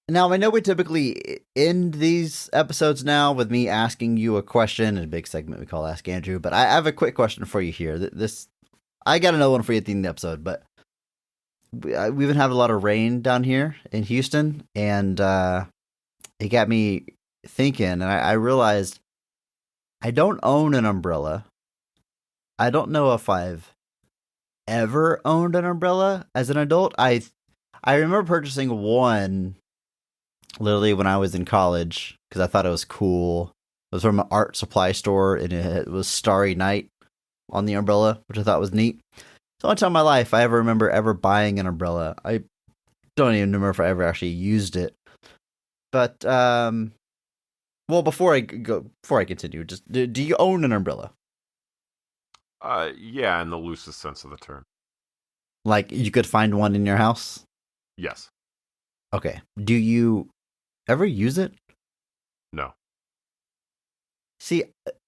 Now, I know we typically end these episodes now with me asking you a question in a big segment we call Ask Andrew, but I have a quick question for you here. I got another one for you at the end of the episode, but we've been having a lot of rain down here in Houston, and it got me thinking, and I realized I don't own an umbrella. I don't know if I've ever owned an umbrella as an adult. I remember purchasing one literally when I was in college because I thought it was cool. It was from an art supply store, and it was Starry Night on the umbrella, which I thought was neat. It's the only time in my life I ever remember ever buying an umbrella. I don't even remember if I ever actually used it. But well, before I continue, just do you own an umbrella? Yeah, in the loosest sense of the term. Like you could find one in your house? Yes. Okay. Do you ever use it? No. See,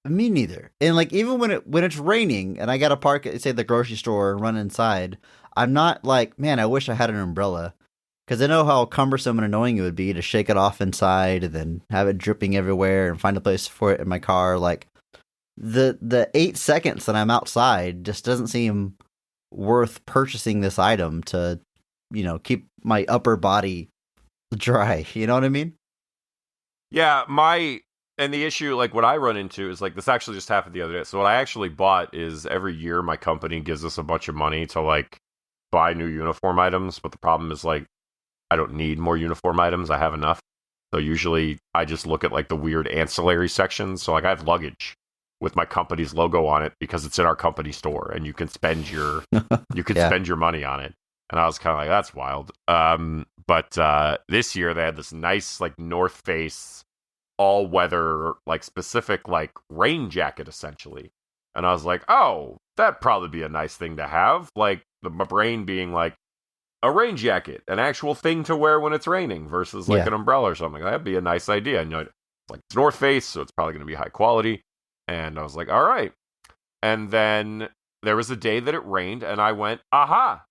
me neither. And like even when it's raining and I gotta park at, say, the grocery store and run inside, I'm not like, man, I wish I had an umbrella. Because I know how cumbersome and annoying it would be to shake it off inside and then have it dripping everywhere and find a place for it in my car. Like the 8 seconds that I'm outside just doesn't seem worth purchasing this item to, keep my upper body dry. You know what I mean? Yeah, and the issue, like what I run into is like this actually just happened the other day. So what I actually bought is every year my company gives us a bunch of money to like buy new uniform items. But the problem is like I don't need more uniform items. I have enough. So usually I just look at like the weird ancillary sections. So like I have luggage with my company's logo on it because it's in our company store and you can spend your spend your money on it. And I was kind of like, that's wild. But this year they had this nice like North Face all weather like specific like rain jacket essentially. And I was like, oh, that'd probably be a nice thing to have. Like my brain being like a rain jacket, an actual thing to wear when it's raining versus like an umbrella or something. That'd be a nice idea. And like it's North Face, so it's probably going to be high quality. And I was like, all right. And then there was a day that it rained and I went, aha,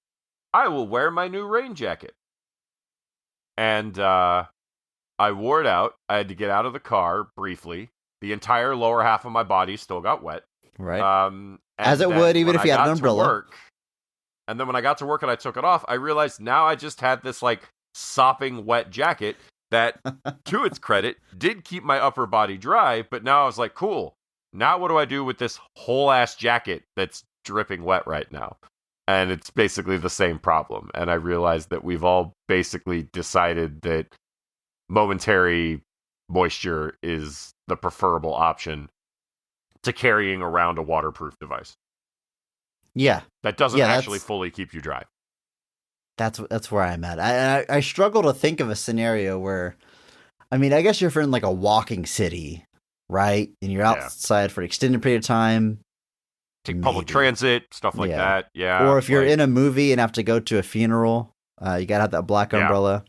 I will wear my new rain jacket. And I wore it out. I had to get out of the car briefly. The entire lower half of my body still got wet. Right. As it would, even if you had an umbrella. And then when I got to work and I took it off, I realized now I just had this like sopping wet jacket that, to its credit, did keep my upper body dry. But now I was like, cool. Now what do I do with this whole ass jacket that's dripping wet right now? And it's basically the same problem. And I realized that we've all basically decided that momentary moisture is the preferable option to carrying around a waterproof device. Yeah. That doesn't actually fully keep you dry. That's where I'm at. I struggle to think of a scenario where, I mean, I guess you're in like a walking city, right? And you're outside for an extended period of time. Take public transit, stuff like that. Yeah. Or if you're in a movie and have to go to a funeral, you gotta have that black umbrella.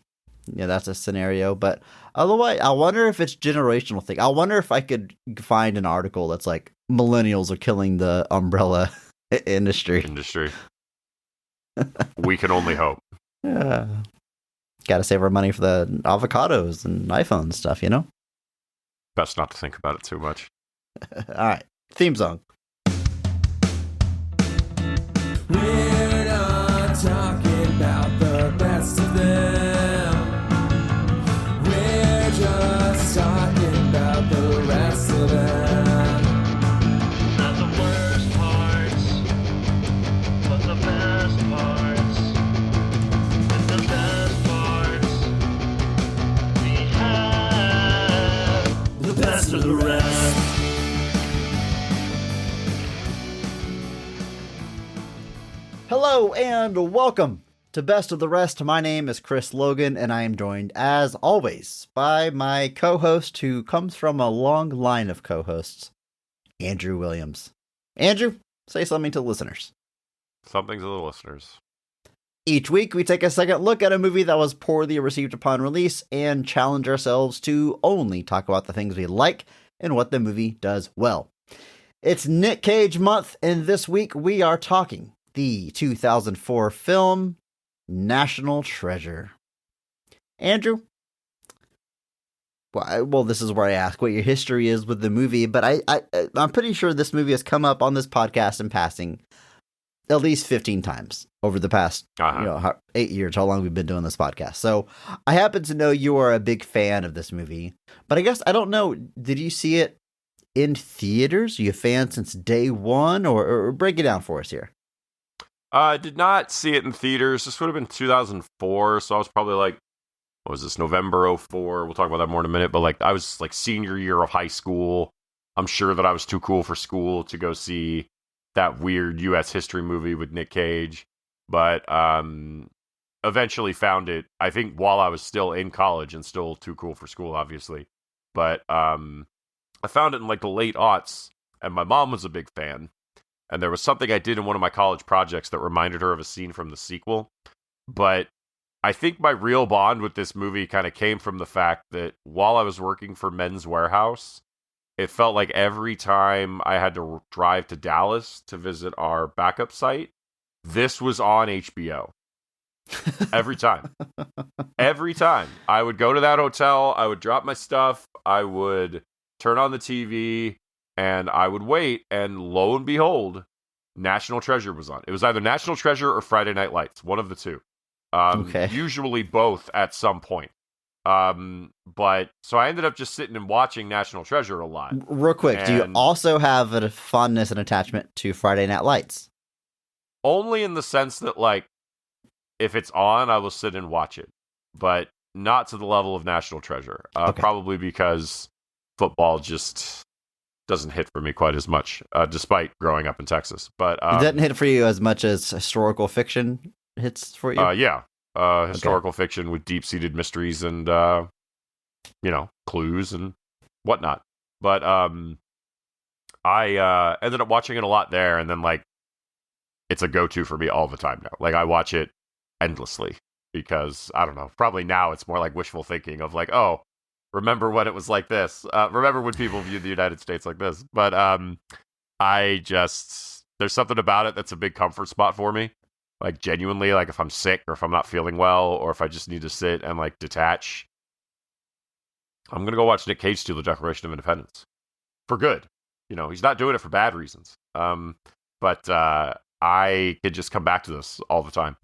Yeah, that's a scenario. But otherwise, I wonder if it's generational thing. I wonder if I could find an article that's like millennials are killing the umbrella industry. We can only hope. Yeah. Got to save our money for the avocados and iPhone stuff, you know? Best not to think about it too much. All right. Theme song. We're not talking about the best of them. We're just talking about the rest of them. Not the worst parts, but the best parts. And the best parts we have. The best of the rest. Hello and welcome to Best of the Rest. My name is Chris Logan, and I am joined, as always, by my co-host who comes from a long line of co-hosts, Andrew Williams. Andrew, say something to the listeners. Something to the listeners. Each week, we take a second look at a movie that was poorly received upon release and challenge ourselves to only talk about the things we like and what the movie does well. It's Nic Cage month, and this week we are talking the 2004 film National Treasure. Andrew, well, this is where I ask what your history is with the movie, but I'm pretty sure this movie has come up on this podcast in passing at least 15 times over the past 8 years, how long we've been doing this podcast. So I happen to know you are a big fan of this movie, but I guess I don't know, did you see it in theaters? Are you a fan since day one, or break it down for us here? I did not see it in theaters. This would have been 2004, so I was probably like, what was this, November 04? We'll talk about that more in a minute, but like I was like senior year of high school. I'm sure that I was too cool for school to go see that weird U.S. history movie with Nic Cage, but eventually found it, I think, while I was still in college and still too cool for school, obviously. But I found it in like the late aughts, and my mom was a big fan, and there was something I did in one of my college projects that reminded her of a scene from the sequel. But I think my real bond with this movie kind of came from the fact that while I was working for Men's Warehouse, it felt like every time I had to drive to Dallas to visit our backup site, this was on HBO. Every time. Every time. I would go to that hotel, I would drop my stuff, I would turn on the TV, and I would wait, and lo and behold, National Treasure was on. It was either National Treasure or Friday Night Lights, one of the two. Usually both at some point. But so I ended up just sitting and watching National Treasure a lot. Real quick, do you also have a fondness and attachment to Friday Night Lights? Only in the sense that, like, if it's on, I will sit and watch it, but not to the level of National Treasure. Probably because football just doesn't hit for me quite as much, despite growing up in Texas. But it doesn't hit for you as much as historical fiction hits for you? Yeah. Historical fiction with deep-seated mysteries and, clues and whatnot. But I ended up watching it a lot there, and then, like, it's a go-to for me all the time now. Like, I watch it endlessly because, I don't know, probably now it's more like wishful thinking of, like, oh, remember when it was like this. Remember when people viewed the United States like this. But there's something about it that's a big comfort spot for me. Like, genuinely, like, if I'm sick or if I'm not feeling well or if I just need to sit and, like, detach, I'm going to go watch Nic Cage steal the Declaration of Independence. For good. You know, he's not doing it for bad reasons. But I could just come back to this all the time.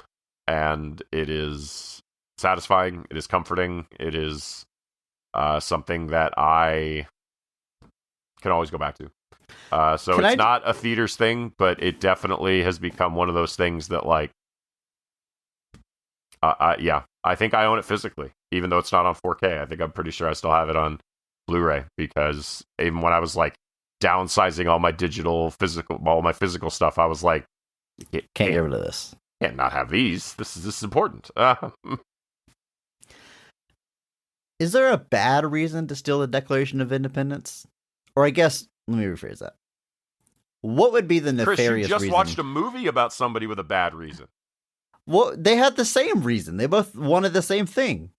And it is satisfying. It is comforting. It is something that I can always go back to. So it's not a theaters thing, but it definitely has become one of those things that, like, I think I own it physically, even though it's not on 4K. I think I'm pretty sure I still have it on Blu-ray, because even when I was, like, downsizing all my physical stuff, I was like, can't get rid of this. Can't not have these. This is important. Is there a bad reason to steal the Declaration of Independence? Or I guess, let me rephrase that. What would be the nefarious reason? Chris, you just watched a movie about somebody with a bad reason. Well, they had the same reason. They both wanted the same thing.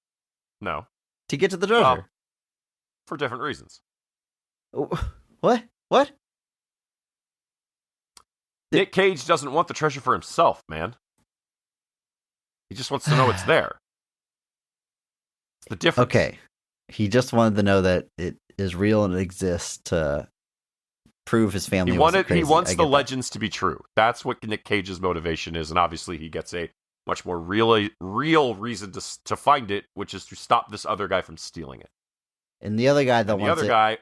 No. To get to the treasure. For different reasons. What? Nic Cage doesn't want the treasure for himself, man. He just wants to know it's there. It's the difference. Okay. He just wanted to know that it is real and it exists to prove his family wasn't crazy. He wants the legends to be true. That's what Nic Cage's motivation is, and obviously he gets a much more real reason to find it, which is to stop this other guy from stealing it. And the other guy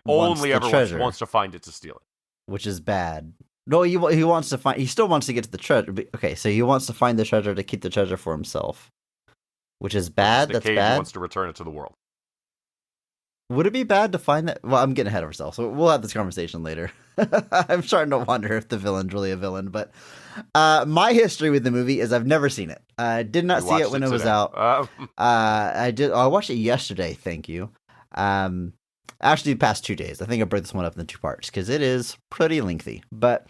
wants to find it to steal it, which is bad. No, he wants to find. He still wants to get to the treasure. Okay, so he wants to find the treasure to keep the treasure for himself, which is bad. That's Cage bad. Wants to return it to the world. Would it be bad to find that? Well, I'm getting ahead of ourselves, so we'll have this conversation later. I'm starting to wonder if the villain's really a villain, but my history with the movie is I've never seen it. I did not see it when it was out. I watched it yesterday. Thank you. Actually, the past 2 days. I think I broke this one up in 2 parts because it is pretty lengthy. But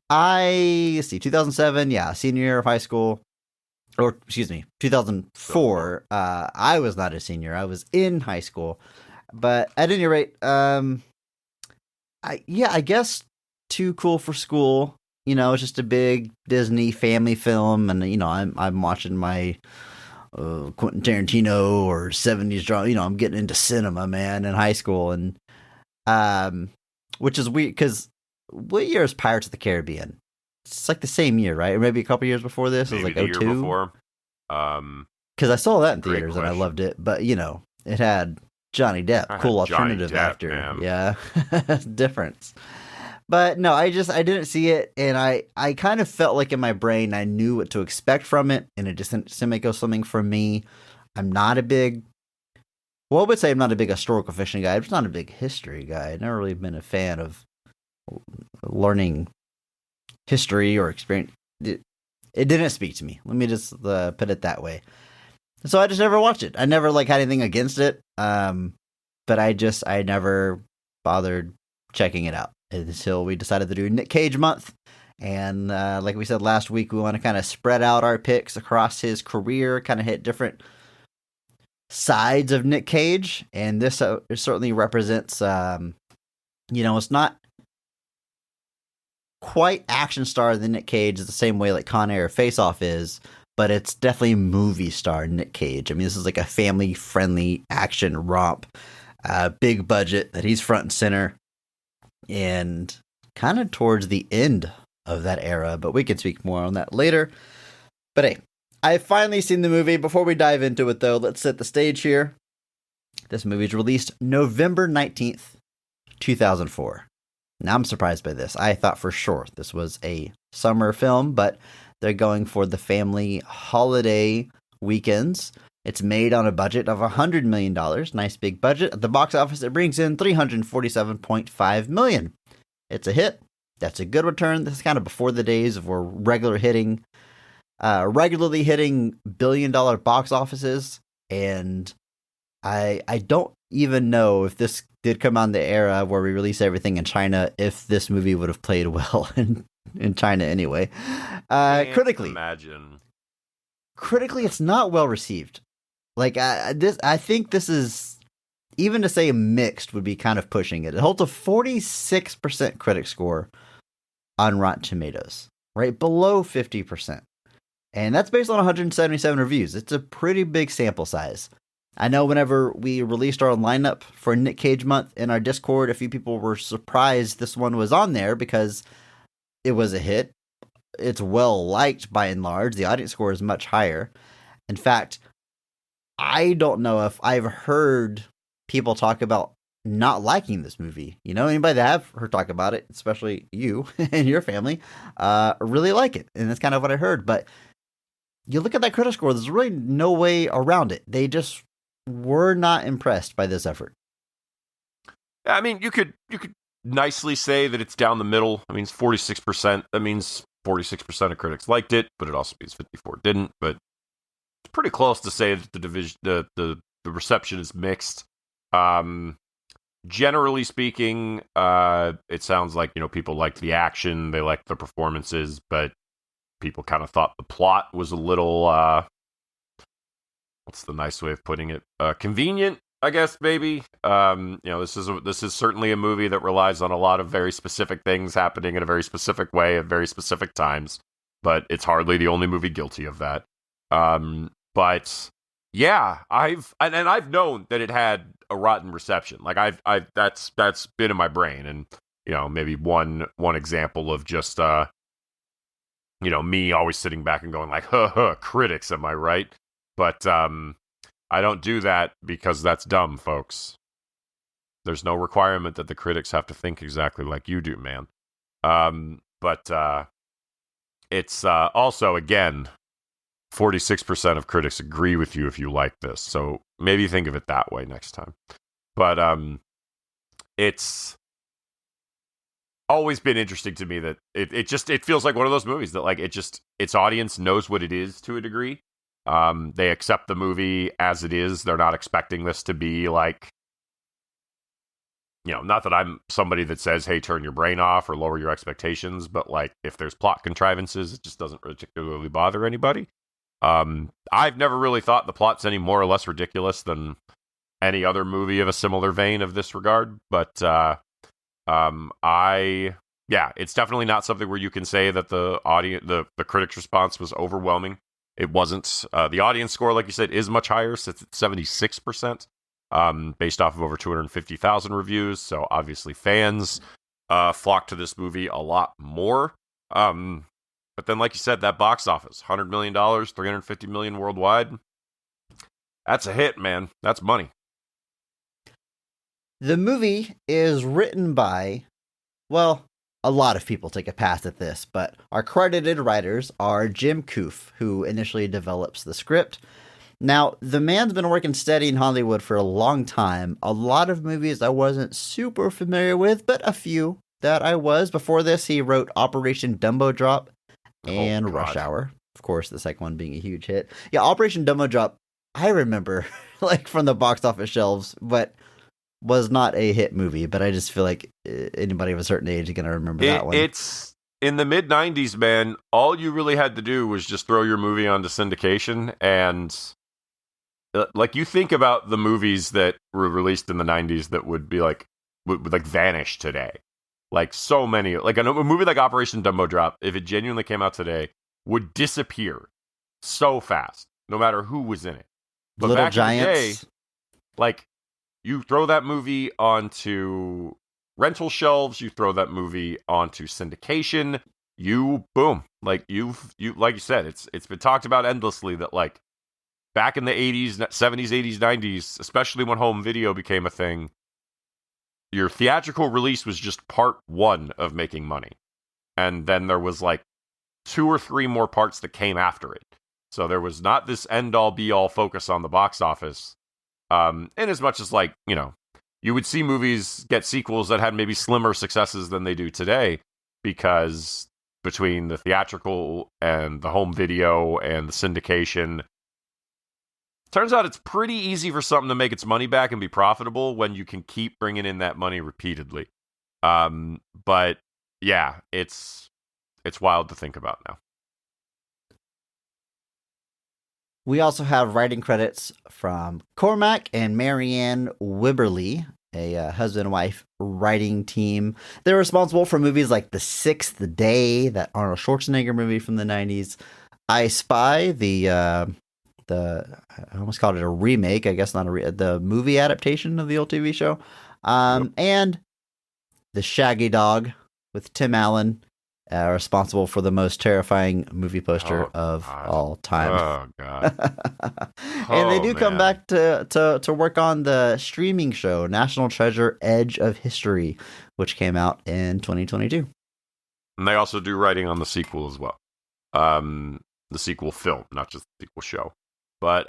2007, senior year of high school. Or, excuse me, 2004. I was not a senior. I was in high school. But at any rate, I guess Too Cool for School. You know, it's just a big Disney family film, and I'm watching my Quentin Tarantino or 70s drama. You know, I'm getting into cinema, man, in high school, and which is weird because what year is Pirates of the Caribbean? It's like the same year, right? Or maybe a couple years before this. It was Maybe like the 02. year before. Because I saw that in Great theaters and I question. loved it, but you know, it had Johnny Depp, I cool had Johnny alternative Depp, actor. man. Yeah, difference. But no, I didn't see it, and I kind of felt like in my brain I knew what to expect from it, and it just didn't go something for me. I'm not a big, well, I would say I'm not a big historical fiction guy. I'm just not a big history guy. I've never really been a fan of learning history or experience. It didn't speak to me. Let me just put it that way. So I just never watched it. I never like had anything against it. But I never bothered checking it out until we decided to do Nic Cage month. And like we said last week, we want to kind of spread out our picks across his career, kind of hit different sides of Nic Cage. And this certainly represents, it's not quite action star than Nic Cage the same way like Con Air or Face Off is, but it's definitely movie star Nic Cage. I mean, this is like a family friendly action romp, big budget that he's front and center, and kind of towards the end of that era, but we can speak more on that later. But hey, I've finally seen the movie. Before we dive into it though, let's set the stage here. This movie is released November 19th, 2004. Now I'm surprised by this. I thought for sure this was a summer film, but they're going for the family holiday weekends. It's made on a budget of $100 million. Nice big budget. At the box office, it brings in $347.5 million. It's a hit. That's a good return. This is kind of before the days of where regularly hitting billion-dollar box offices. And I don't even know if this did come on the era where we release everything in China, if this movie would have played well in China anyway. Critically, it's not well received. Like I think this is, even to say mixed would be kind of pushing it. It holds a 46% critic score on Rotten Tomatoes, right below 50%, and that's based on 177 reviews. It's a pretty big sample size. I know whenever we released our lineup for Nic Cage month in our Discord, a few people were surprised this one was on there because it was a hit. It's well liked by and large. The audience score is much higher. In fact, I don't know if I've heard people talk about not liking this movie. You know, anybody that have heard talk about it, especially you and your family, really like it. And that's kind of what I heard. But you look at that critic score, there's really no way around it. They just were not impressed by this effort. I mean, you could nicely say that it's down the middle. I mean, it's 46%. That means 46% of critics liked it, but it also means 54 didn't. But it's pretty close to say that the reception is mixed. Generally speaking, it sounds like, people liked the action, they liked the performances, but people kind of thought the plot was a little what's the nice way of putting it? Convenient, I guess, maybe. This is certainly a movie that relies on a lot of very specific things happening in a very specific way at very specific times, but it's hardly the only movie guilty of that. But yeah, I've known that it had a rotten reception. Like that's been in my brain, and maybe one example of just me always sitting back and going like, huh, critics, am I right? But I don't do that because that's dumb, folks. There's no requirement that the critics have to think exactly like you do, man. But it's also, again, 46% of critics agree with you if you like this. So maybe think of it that way next time. But it's always been interesting to me that it feels like one of those movies that like its audience knows what it is to a degree. They accept the movie as it is. They're not expecting this to be like, not that I'm somebody that says, hey, turn your brain off or lower your expectations, but like if there's plot contrivances, it just doesn't particularly bother anybody. I've never really thought the plot's any more or less ridiculous than any other movie of a similar vein of this regard, but it's definitely not something where you can say that the critics' response was overwhelming. It wasn't. The audience score, like you said, is much higher. So it's at 76%, based off of over 250,000 reviews. So obviously fans flock to this movie a lot more. But then, like you said, that box office, $100 million, $350 million worldwide. That's a hit, man. That's money. The movie is written by, well, a lot of people take a pass at this, but our credited writers are Jim Koof, who initially develops the script. Now, the man's been working steady in Hollywood for a long time. A lot of movies I wasn't super familiar with, but a few that I was. Before this, he wrote Operation Dumbo Drop and Rush Hour. Of course, the second one being a huge hit. Yeah, Operation Dumbo Drop, I remember, like, from the box office shelves, but was not a hit movie. But I just feel like anybody of a certain age is going to remember that one. It's in the mid-90s, man. All you really had to do was just throw your movie onto syndication, and like, you think about the movies that were released in the 90s that would be like, would like vanish today. Like, so many, like a movie like Operation Dumbo Drop, if it genuinely came out today, would disappear so fast, no matter who was in it. But Little back Giants. in the day, like, you throw that movie onto rental shelves, you throw that movie onto syndication, boom. Like, you like you said, it's been talked about endlessly that, like, back in the 80s, 70s, 80s, 90s, especially when home video became a thing, your theatrical release was just part one of making money. And then there was like 2 or 3 more parts that came after it. So there was not this end-all be-all focus on the box office. In as much as, like, you know, you would see movies get sequels that had maybe slimmer successes than they do today, because between the theatrical and the home video and the syndication, turns out it's pretty easy for something to make its money back and be profitable when you can keep bringing in that money repeatedly. But yeah, it's wild to think about now. We also have writing credits from Cormac and Marianne Wibberley, a husband and wife writing team. They're responsible for movies like The Sixth Day, that Arnold Schwarzenegger movie from the 90s, I Spy, I almost called it a remake, I guess not the movie adaptation of the old TV show, and The Shaggy Dog with Tim Allen, responsible for the most terrifying movie poster of all time. Oh, God. And they do come back to work on the streaming show, National Treasure Edge of History, which came out in 2022. And they also do writing on the sequel as well. The sequel film, not just the sequel show. But,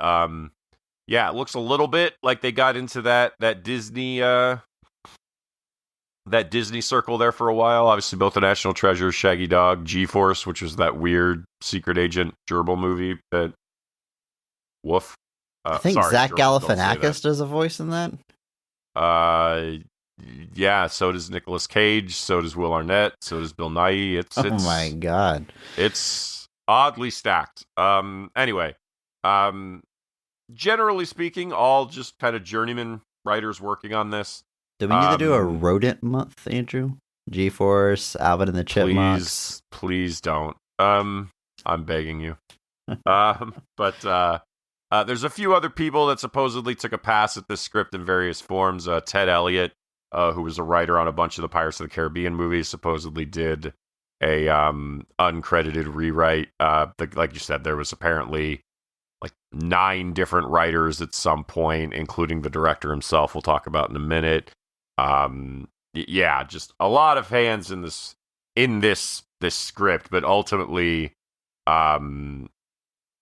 yeah, it looks a little bit like they got into that Disney circle there for a while. Obviously, both the National Treasure, Shaggy Dog, G-Force, which was that weird secret agent gerbil movie that, woof. I think Zach Galifianakis does a voice in that. Yeah, so does Nicolas Cage, so does Will Arnett, so does Bill Nighy. It's oh my God. It's oddly stacked. Anyway, generally speaking, all just kind of journeyman writers working on this. Do we need to do a rodent month, Andrew? G-Force, Alvin and the Chipmunks. Please don't. I'm begging you. But there's a few other people that supposedly took a pass at this script in various forms. Ted Elliott, who was a writer on a bunch of the Pirates of the Caribbean movies, supposedly did a uncredited rewrite. Like you said, there was apparently like 9 different writers at some point, including the director himself. We'll talk about in a minute. Yeah, just a lot of hands in this script, but ultimately, Jim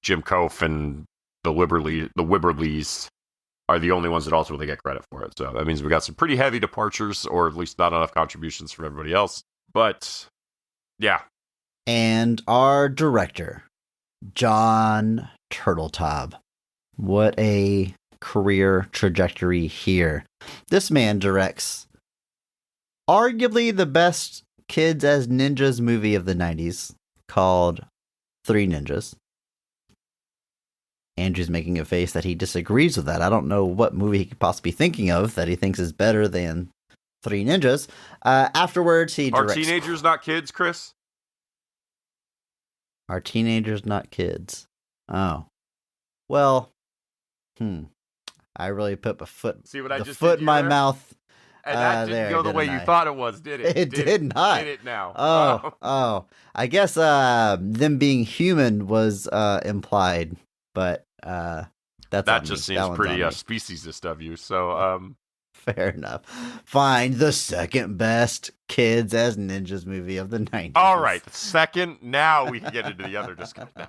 Koof and the Wibberleys are the only ones that ultimately get credit for it. So that means we got some pretty heavy departures, or at least not enough contributions from everybody else. But yeah. And our director, John Turteltaub. What a career trajectory here. This man directs arguably the best kids as ninjas movie of the 90s, called Three Ninjas. Andrew's making a face that he disagrees with that. I don't know what movie he could possibly be thinking of that he thinks is better than Three Ninjas. Afterwards, he directs... Are teenagers not kids, Chris? Are teenagers not kids? Oh. Well, I really put See what I the just foot did in my there? mouth. And that didn't There, go the way didn't you I? thought it was, did it? It did not. Did it now? Oh. I guess them being human was implied, but that's That on just me. That seems one's pretty on me. speciesist of you. So, Fair enough. Fine. The second best kids as ninjas movie of the 90s. all right. Second, now we can get into the other discussion.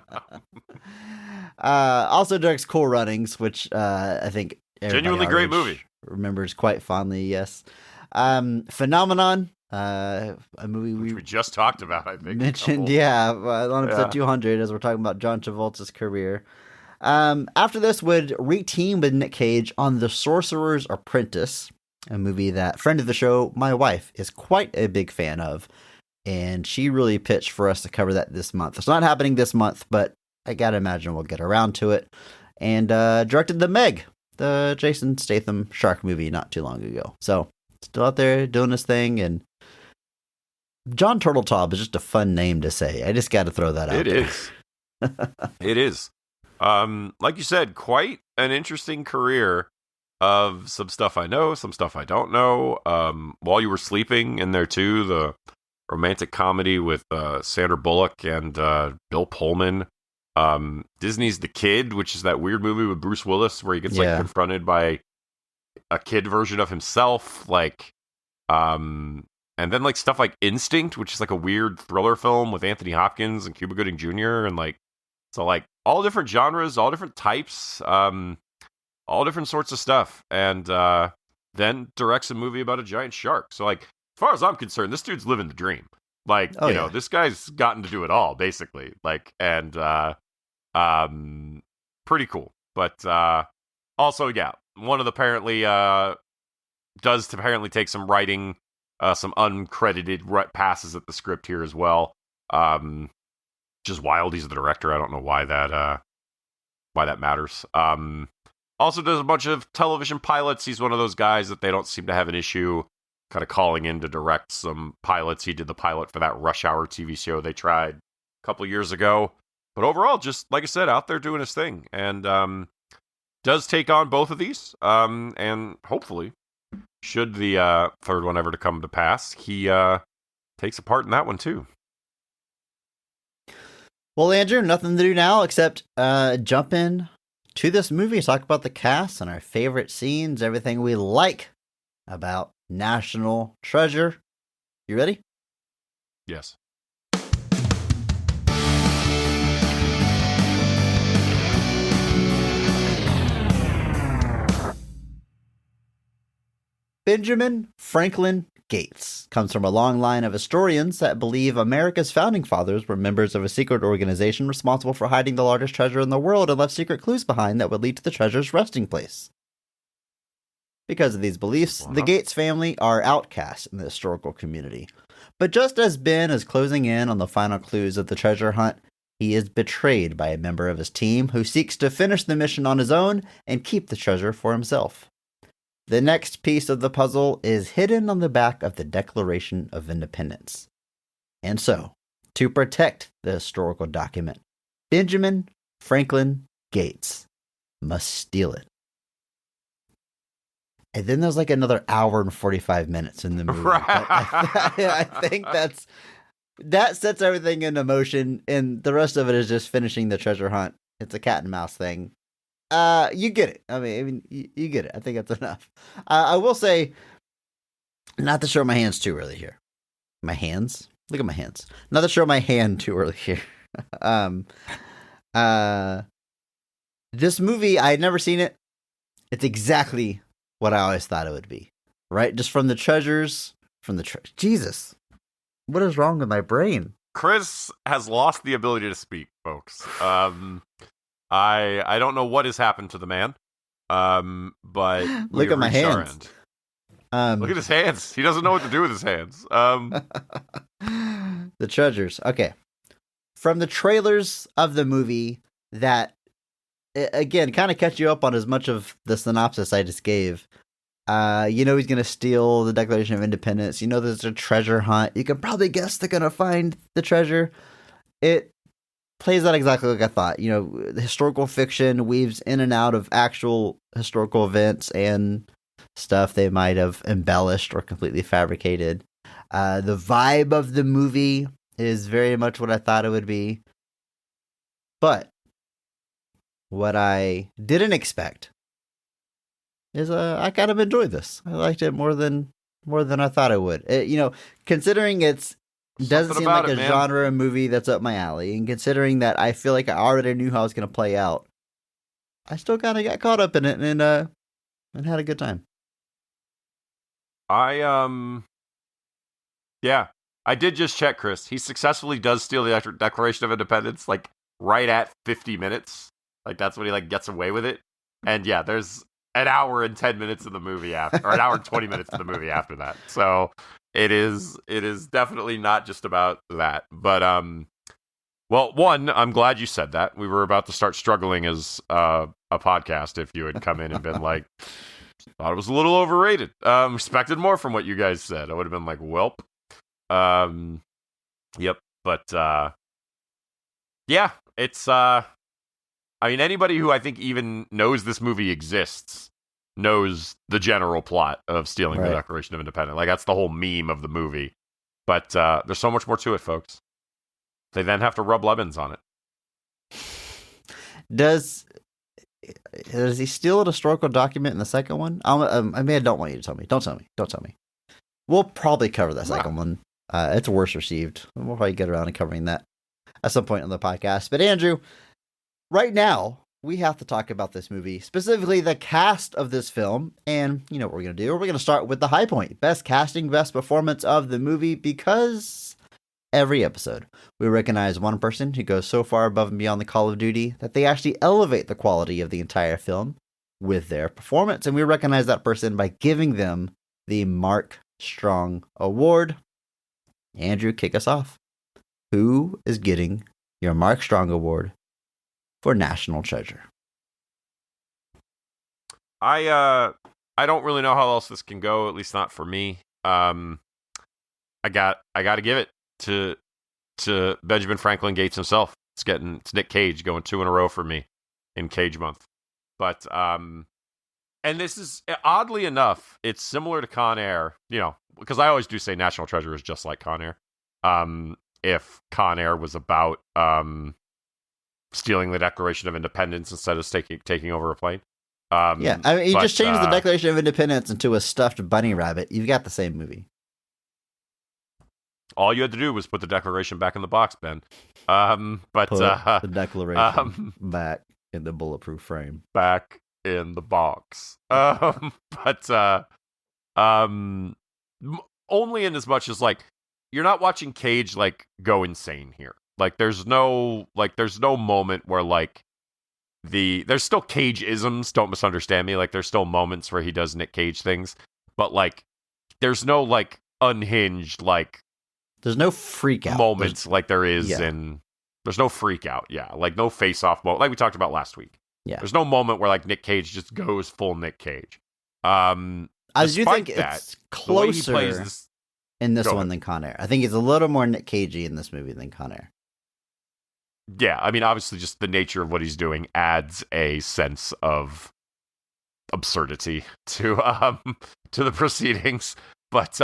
Also directs Cool Runnings, which I think everybody Genuinely our great age movie. remembers quite fondly. Yes. Phenomenon, a movie Which we just talked about, I think. mentioned. Couple. Yeah, on episode Yeah. 200 as we're talking about John Travolta's career. After this would reteam with Nic Cage on The Sorcerer's Apprentice, a movie that friend of the show, my wife, is quite a big fan of, and she really pitched for us to cover that this month. It's not happening this month, but I gotta imagine we'll get around to it. And directed The Meg, the Jason Statham shark movie not too long ago. So still out there doing his thing, and John Turteltaub is just a fun name to say. I just got to throw that out. It is. It is. Like you said, quite an interesting career of some stuff I know, some stuff I don't know. While You Were Sleeping in there too, the romantic comedy with Sandra Bullock and Bill Pullman. Disney's The Kid, which is that weird movie with Bruce Willis where he gets like confronted by a kid version of himself, like and then like stuff like Instinct, which is like a weird thriller film with Anthony Hopkins and Cuba Gooding Jr. and like so like all different genres, all different types, all different sorts of stuff, and then directs a movie about a giant shark. So like as far as I'm concerned, this dude's living the dream. Like, you know, this guy's gotten to do it all, basically. Like, and pretty cool. But also, yeah, one of the apparently does apparently take some writing, some uncredited passes at the script here as well. Just wild. He's the director. I don't know why that matters. Also does a bunch of television pilots. He's one of those guys that they don't seem to have an issue kind of calling in to direct some pilots. He did the pilot for that Rush Hour TV show they tried a couple years ago. But overall, just like I said, out there doing his thing. And does take on both of these. And hopefully, should the third one ever to come to pass, he takes a part in that one too. Well, Andrew, nothing to do now except jump in to this movie, talk about the cast and our favorite scenes, everything we like about National Treasure. You ready? Yes. Benjamin Franklin Gates comes from a long line of historians that believe America's founding fathers were members of a secret organization responsible for hiding the largest treasure in the world and left secret clues behind that would lead to the treasure's resting place. Because of these beliefs, the Gates family are outcasts in the historical community. But just as Ben is closing in on the final clues of the treasure hunt, he is betrayed by a member of his team who seeks to finish the mission on his own and keep the treasure for himself. The next piece of the puzzle is hidden on the back of the Declaration of Independence. And so, to protect the historical document, Benjamin Franklin Gates must steal it. And then there's like another hour and 45 minutes in the movie. Right. I think that sets everything into motion, and the rest of it is just finishing the treasure hunt. It's a cat and mouse thing. You get it. I mean, you get it. I think that's enough. I will say, not to show my hands too early here. My hands? Look at my hands. Not to show my hand too early here. This movie, I had never seen it. It's exactly what I always thought it would be, right? Just from the treasures, Jesus, what is wrong with my brain? Chris has lost the ability to speak, folks. I don't know what has happened to the man. But look at my hands. Look at his hands. He doesn't know what to do with his hands. The treasures. Okay. From the trailers of the movie that, again, kind of catch you up on as much of the synopsis I just gave. You know he's going to steal the Declaration of Independence. You know there's a treasure hunt. You can probably guess they're going to find the treasure. It plays out exactly like I thought. You know, the historical fiction weaves in and out of actual historical events and stuff they might have embellished or completely fabricated. The vibe of the movie is very much what I thought it would be. But what I didn't expect is I kind of enjoyed this. I liked it more than I thought I would. Considering doesn't Something seem about like it, a man. genre movie that's up my alley, and considering that I feel like I already knew how it was going to play out, I still kind of got caught up in it and had a good time. Yeah, I did just check, Chris. He successfully does steal the Declaration of Independence, like right at 50 minutes. Like that's when he like gets away with it. And yeah, there's an hour and 10 minutes of the movie after, or an hour and 20 minutes of the movie after that. So it is definitely not just about that. But well, one, I'm glad you said that. We were about to start struggling as a podcast if you had come in and been like, thought it was a little overrated. Expected more from what you guys said. I would have been like, welp. Yep. But yeah, it's I mean, anybody who I think even knows this movie exists knows the general plot of stealing the Declaration of Independence. Like that's the whole meme of the movie. But there's so much more to it, folks. They then have to rub lemons on it. Does he steal a historical document in the second one? I mean, I don't want you to tell me. Don't tell me. We'll probably cover the second one. It's worse received. We'll probably get around to covering that at some point on the podcast. But Andrew, right now, we have to talk about this movie, specifically the cast of this film. And you know what we're going to do? We're going to start with the high point. Best casting, best performance of the movie, because every episode, we recognize one person who goes so far above and beyond the call of duty that they actually elevate the quality of the entire film with their performance. And we recognize that person by giving them the Mark Strong Award. Andrew, kick us off. Who is getting your Mark Strong Award for National Treasure? I don't really know how else this can go, at least not for me. I got to give it to Benjamin Franklin Gates himself. It's Nic Cage going 2 in a row for me in Cage Month. But and this is, oddly enough, it's similar to Con Air, you know, because I always do say National Treasure is just like Con Air. If Con Air was about stealing the Declaration of Independence instead of taking over a plane. Yeah, I mean, you just changed the Declaration of Independence into a stuffed bunny rabbit. You've got the same movie. All you had to do was put the Declaration back in the box, Ben. But put the Declaration back in the bulletproof frame. Back in the box. But only in as much as like you're not watching Cage like go insane here. Like there's no moment where like there's still Cage-isms, don't misunderstand me. Like there's still moments where he does Nic Cage things, but like there's no like unhinged like there's no freak out moments like there is in there's no freak out, like no face off moment like we talked about last week. Yeah, there's no moment where like Nic Cage just goes full Nic Cage. I do think it's closer in this one than Con Air. I think it's a little more Nic Cagey in this movie than Con Air. Yeah, I mean, obviously, just the nature of what he's doing adds a sense of absurdity to the proceedings. But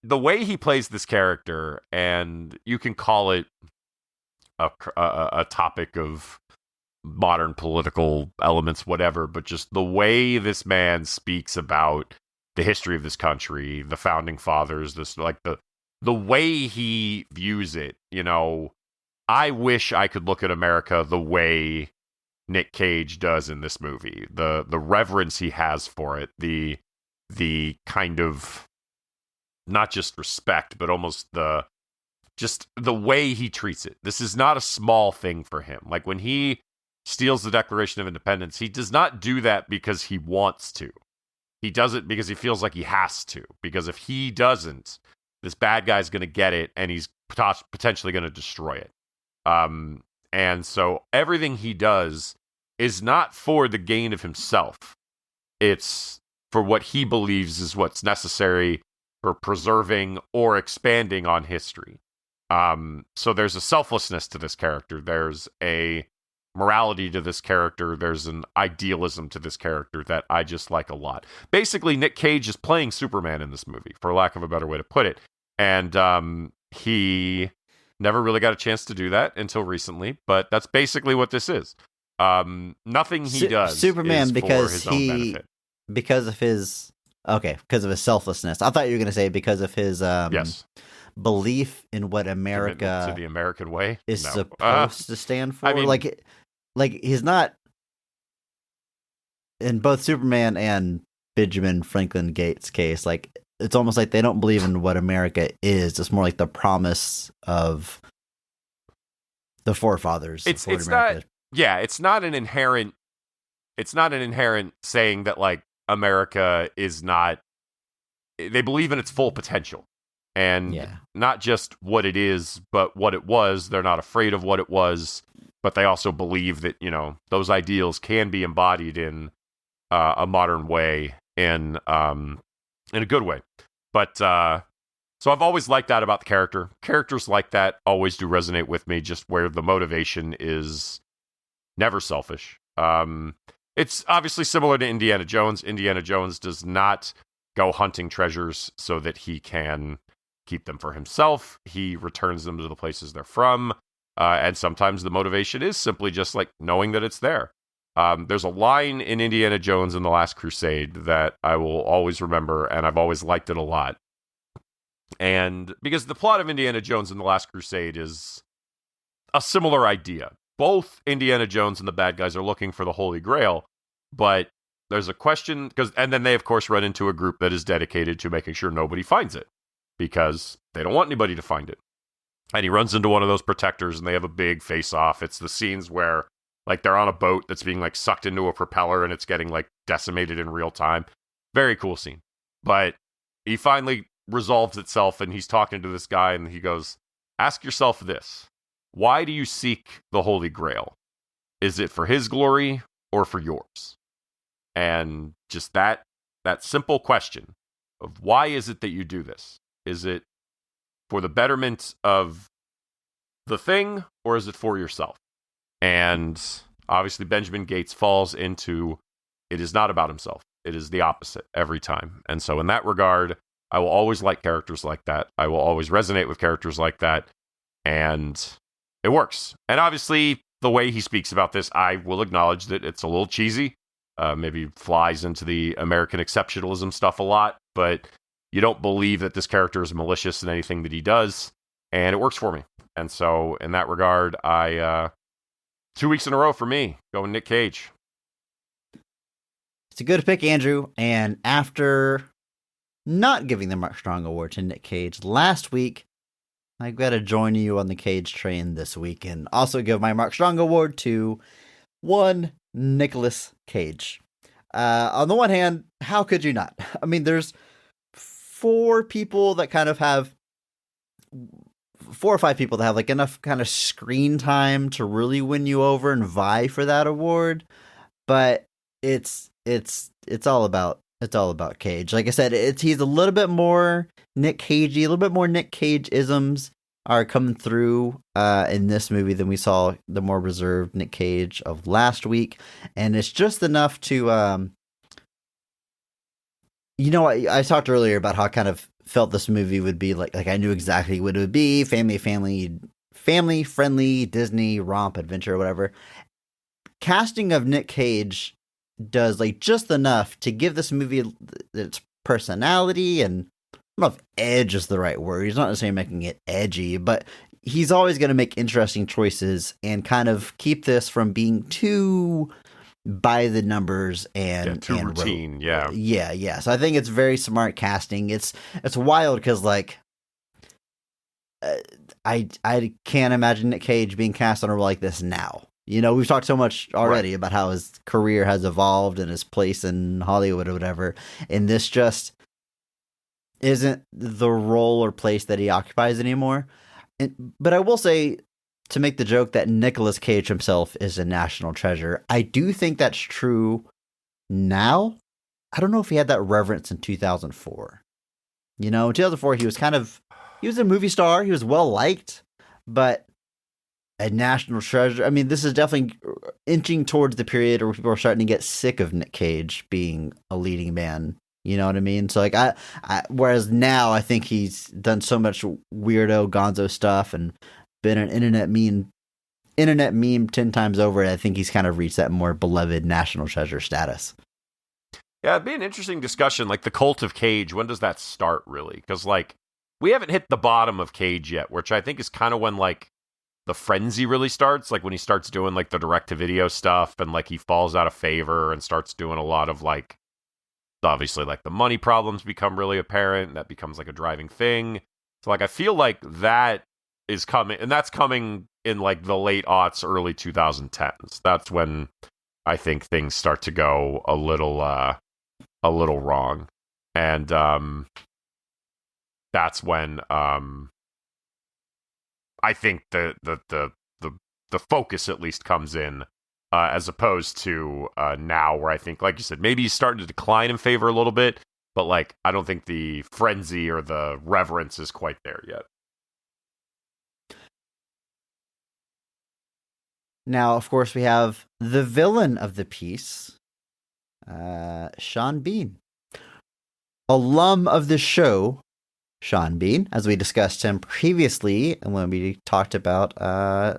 the way he plays this character, and you can call it a topic of modern political elements, whatever, but just the way this man speaks about the history of this country, the founding fathers, this like the way he views it, you know, I wish I could look at America the way Nic Cage does in this movie. The reverence he has for it, the kind of not just respect, but almost the way he treats it. This is not a small thing for him. Like when he steals the Declaration of Independence, he does not do that because he wants to. He does it because he feels like he has to. Because if he doesn't, this bad guy's going to get it, and he's potentially going to destroy it. And so everything he does is not for the gain of himself. It's for what he believes is what's necessary for preserving or expanding on history. So there's a selflessness to this character. There's a morality to this character. There's an idealism to this character that I just like a lot. Basically, Nic Cage is playing Superman in this movie, for lack of a better way to put it. And he never really got a chance to do that until recently, but that's basically what this is. Nothing he does Superman is because for his own benefit. because of his selflessness. I thought you were going to say because of his Yes. belief in what Commitment America to the American way is No. supposed to stand for. I mean- like he's not in both Superman and Benjamin Franklin Gates' case. Like it's almost like they don't believe in what America is. It's more like the promise of the forefathers. It's of what not America- yeah, it's not an inherent saying that like America is not, they believe in its full potential. And Yeah. not just what it is, but what it was. They're not afraid of what it was, but they also believe that, those ideals can be embodied in a modern way, in a good way. But so I've always liked that about the character. Characters like that always do resonate with me, just where the motivation is never selfish. It's obviously similar to Indiana Jones. Indiana Jones does not go hunting treasures so that he can keep them for himself. He returns them to the places they're from. And sometimes the motivation is simply just like knowing that it's there. There's a line in Indiana Jones and the Last Crusade that I will always remember, and I've always liked it a lot. And because the plot of Indiana Jones and the Last Crusade is a similar idea. Both Indiana Jones and the bad guys are looking for the Holy Grail, but there's a question, and then they, of course, run into a group that is dedicated to making sure nobody finds it, because they don't want anybody to find it. And he runs into one of those protectors, and they have a big face-off. It's the scenes where, like, they're on a boat that's being, like, sucked into a propeller, and it's getting, like, decimated in real time. Very cool scene. But he finally resolves itself, and he's talking to this guy, and he goes, ask yourself this. Why do you seek the Holy Grail? Is it for his glory or for yours? And just that simple question of why is it that you do this? Is it for the betterment of the thing, or is it for yourself? And obviously Benjamin Gates falls into, it is not about himself. It is the opposite every time. And so in that regard, I will always like characters like that. I will always resonate with characters like that. And it works. And obviously, the way he speaks about this, I will acknowledge that it's a little cheesy. Maybe flies into the American exceptionalism stuff a lot, but you don't believe that this character is malicious in anything that he does, and it works for me. And so, in that regard, 2 weeks in a row for me, going Nic Cage. It's a good pick, Andrew. And after not giving the Mark Strong Award to Nic Cage last week, I've got to join you on the Cage train this week and also give my Mark Strong Award to one Nicolas Cage. On the one hand, how could you not? I mean, there's four or five people that have like enough kind of screen time to really win you over and vie for that award. But it's all about Cage. Like I said, he's a little bit more Nic Cagey, a little bit more Nic Cage isms are coming through in this movie than we saw the more reserved Nic Cage of last week, and it's just enough to I talked earlier about how I kind of felt this movie would be like I knew exactly what it would be, family friendly Disney romp adventure or whatever. Casting of Nic Cage does like just enough to give this movie its personality, and I don't know if edge is the right word. He's not necessarily making it edgy, but he's always going to make interesting choices and kind of keep this from being too by the numbers and too routine. Yeah. So I think it's very smart casting. It's wild because like I can't imagine Nic Cage being cast on a role like this now. We've talked so much already about how his career has evolved and his place in Hollywood or whatever, and this just isn't the role or place that he occupies anymore. But I will say, to make the joke that Nicolas Cage himself is a national treasure, I do think that's true now. I don't know if he had that reverence in 2004. In 2004, he was kind of he was a movie star. He was well liked, but a national treasure. I mean, this is definitely inching towards the period where people are starting to get sick of Nic Cage being a leading man. You know what I mean? So like whereas now I think he's done so much weirdo gonzo stuff and been an internet meme 10 times over. I think he's kind of reached that more beloved national treasure status. Yeah, it'd be an interesting discussion. Like the cult of Cage, when does that start really? Because like we haven't hit the bottom of Cage yet, which I think is kind of when like the frenzy really starts. Like when he starts doing like the direct-to-video stuff and like he falls out of favor and starts doing a lot of like, obviously like the money problems become really apparent. That becomes like a driving thing. So like I feel like that is coming, and that's coming in like the late aughts, early 2010s. That's when I think things start to go a little wrong, and that's when I think the focus at least comes in. As opposed to now, where I think, like you said, maybe he's starting to decline in favor a little bit, but like I don't think the frenzy or the reverence is quite there yet. Now, of course, we have the villain of the piece, Sean Bean, alum of the show. Sean Bean, as we discussed him previously, and when we talked about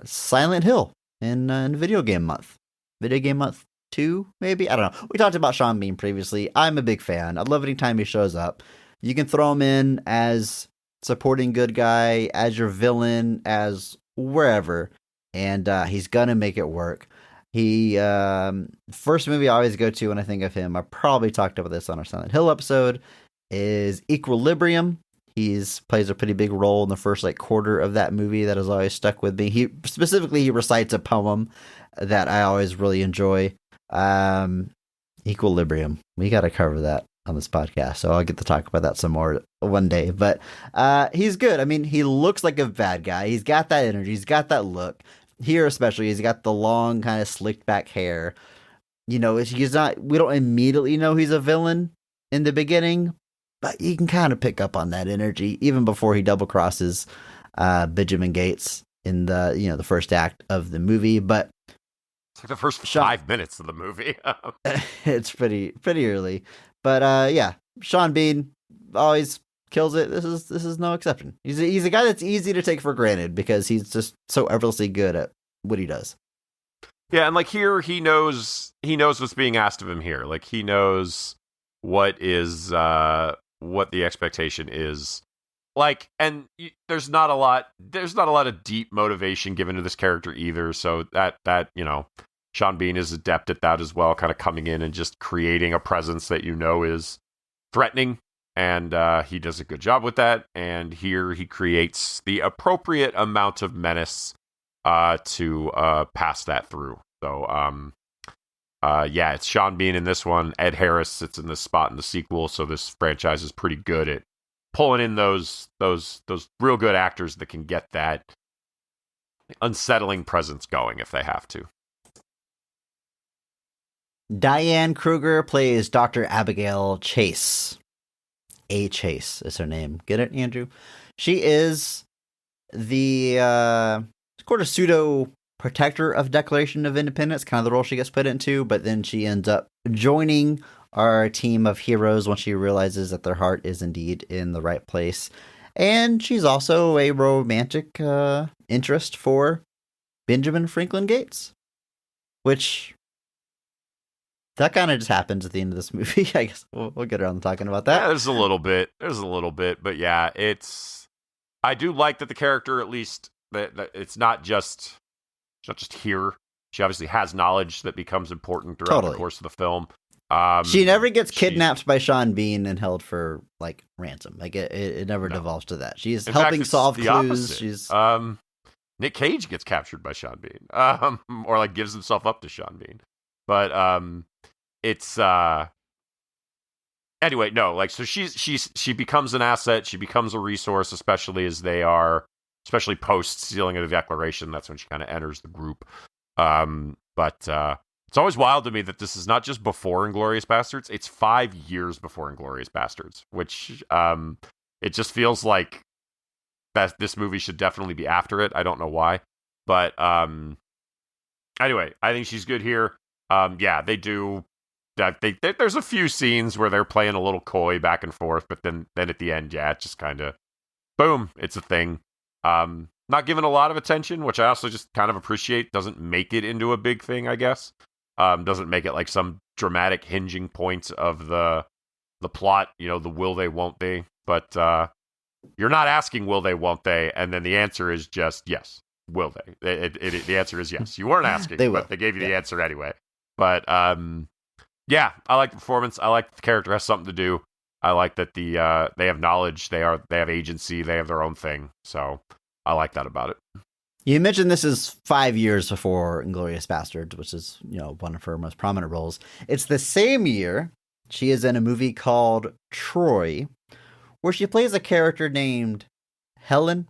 Silent Hill in Video Game Month. Video Game Month 2, maybe? I don't know. We talked about Sean Bean previously. I'm a big fan. I love any time he shows up. You can throw him in as supporting good guy, as your villain, as wherever, and he's gonna make it work. He first movie I always go to when I think of him, I probably talked about this on our Silent Hill episode, is Equilibrium. He's plays a pretty big role in the first like quarter of that movie that has always stuck with me. He recites a poem that I always really enjoy. Equilibrium. We got to cover that on this podcast, so I'll get to talk about that some more one day. But he's good. I mean, he looks like a bad guy. He's got that energy. He's got that look. Here especially, he's got the long kind of slicked back hair. You know, he's not. We don't immediately know he's a villain in the beginning, but you can kind of pick up on that energy even before he double crosses Benjamin Gates in the first act of the movie. But it's like the first 5 minutes of the movie. It's pretty early. But yeah, Sean Bean always kills it. This is no exception. He's a guy that's easy to take for granted because he's just so effortlessly good at what he does. Yeah, and like here he knows what's being asked of him here. Like he knows what the expectation is. Like, and there's not a lot of deep motivation given to this character either. So that Sean Bean is adept at that as well, kind of coming in and just creating a presence that is threatening, and he does a good job with that. And here he creates the appropriate amount of menace to pass that through. So yeah, it's Sean Bean in this one. Ed Harris sits in this spot in the sequel, so this franchise is pretty good at pulling in those real good actors that can get that unsettling presence going if they have to. Diane Kruger plays Dr. Abigail Chase. A. Chase is her name. Get it, Andrew? She is the sort of pseudo protector of Declaration of Independence, kind of the role she gets put into, but then she ends up joining our team of heroes when she realizes that their heart is indeed in the right place. And she's also a romantic interest for Benjamin Franklin Gates, which that kind of just happens at the end of this movie. I guess we'll get around to talking about that. Yeah, there's a little bit, but yeah, I do like that the character, at least, that it's not just here. She obviously has knowledge that becomes important throughout the course of the film. She never gets kidnapped by Sean Bean and held for like ransom. Like it never devolves to that. She's helping solve clues. Opposite. She's Nic Cage gets captured by Sean Bean, or like gives himself up to Sean Bean. But it's anyway, no, like so she becomes an asset. She becomes a resource, especially post sealing of the Declaration. That's when she kind of enters the group. But it's always wild to me that this is not just before Inglourious Bastards. It's 5 years before Inglourious Bastards, which it just feels like that this movie should definitely be after it. I don't know why, but anyway, I think she's good here. Yeah, they do. There's a few scenes where they're playing a little coy back and forth, but then at the end, yeah, it just kind of boom, it's a thing. Not given a lot of attention, which I also just kind of appreciate. Doesn't make it into a big thing, I guess. Doesn't make it like some dramatic hinging point of the plot, the will they, won't they. But you're not asking will they, won't they, and then the answer is just yes, will they. The answer is yes. You weren't asking, but they gave you the answer anyway. But yeah, I like the performance. I like the character has something to do. I like that they have knowledge, they have agency, they have their own thing. So I like that about it. You mentioned this is 5 years before Inglourious Basterds, which is, one of her most prominent roles. It's the same year she is in a movie called Troy, where she plays a character named Helen,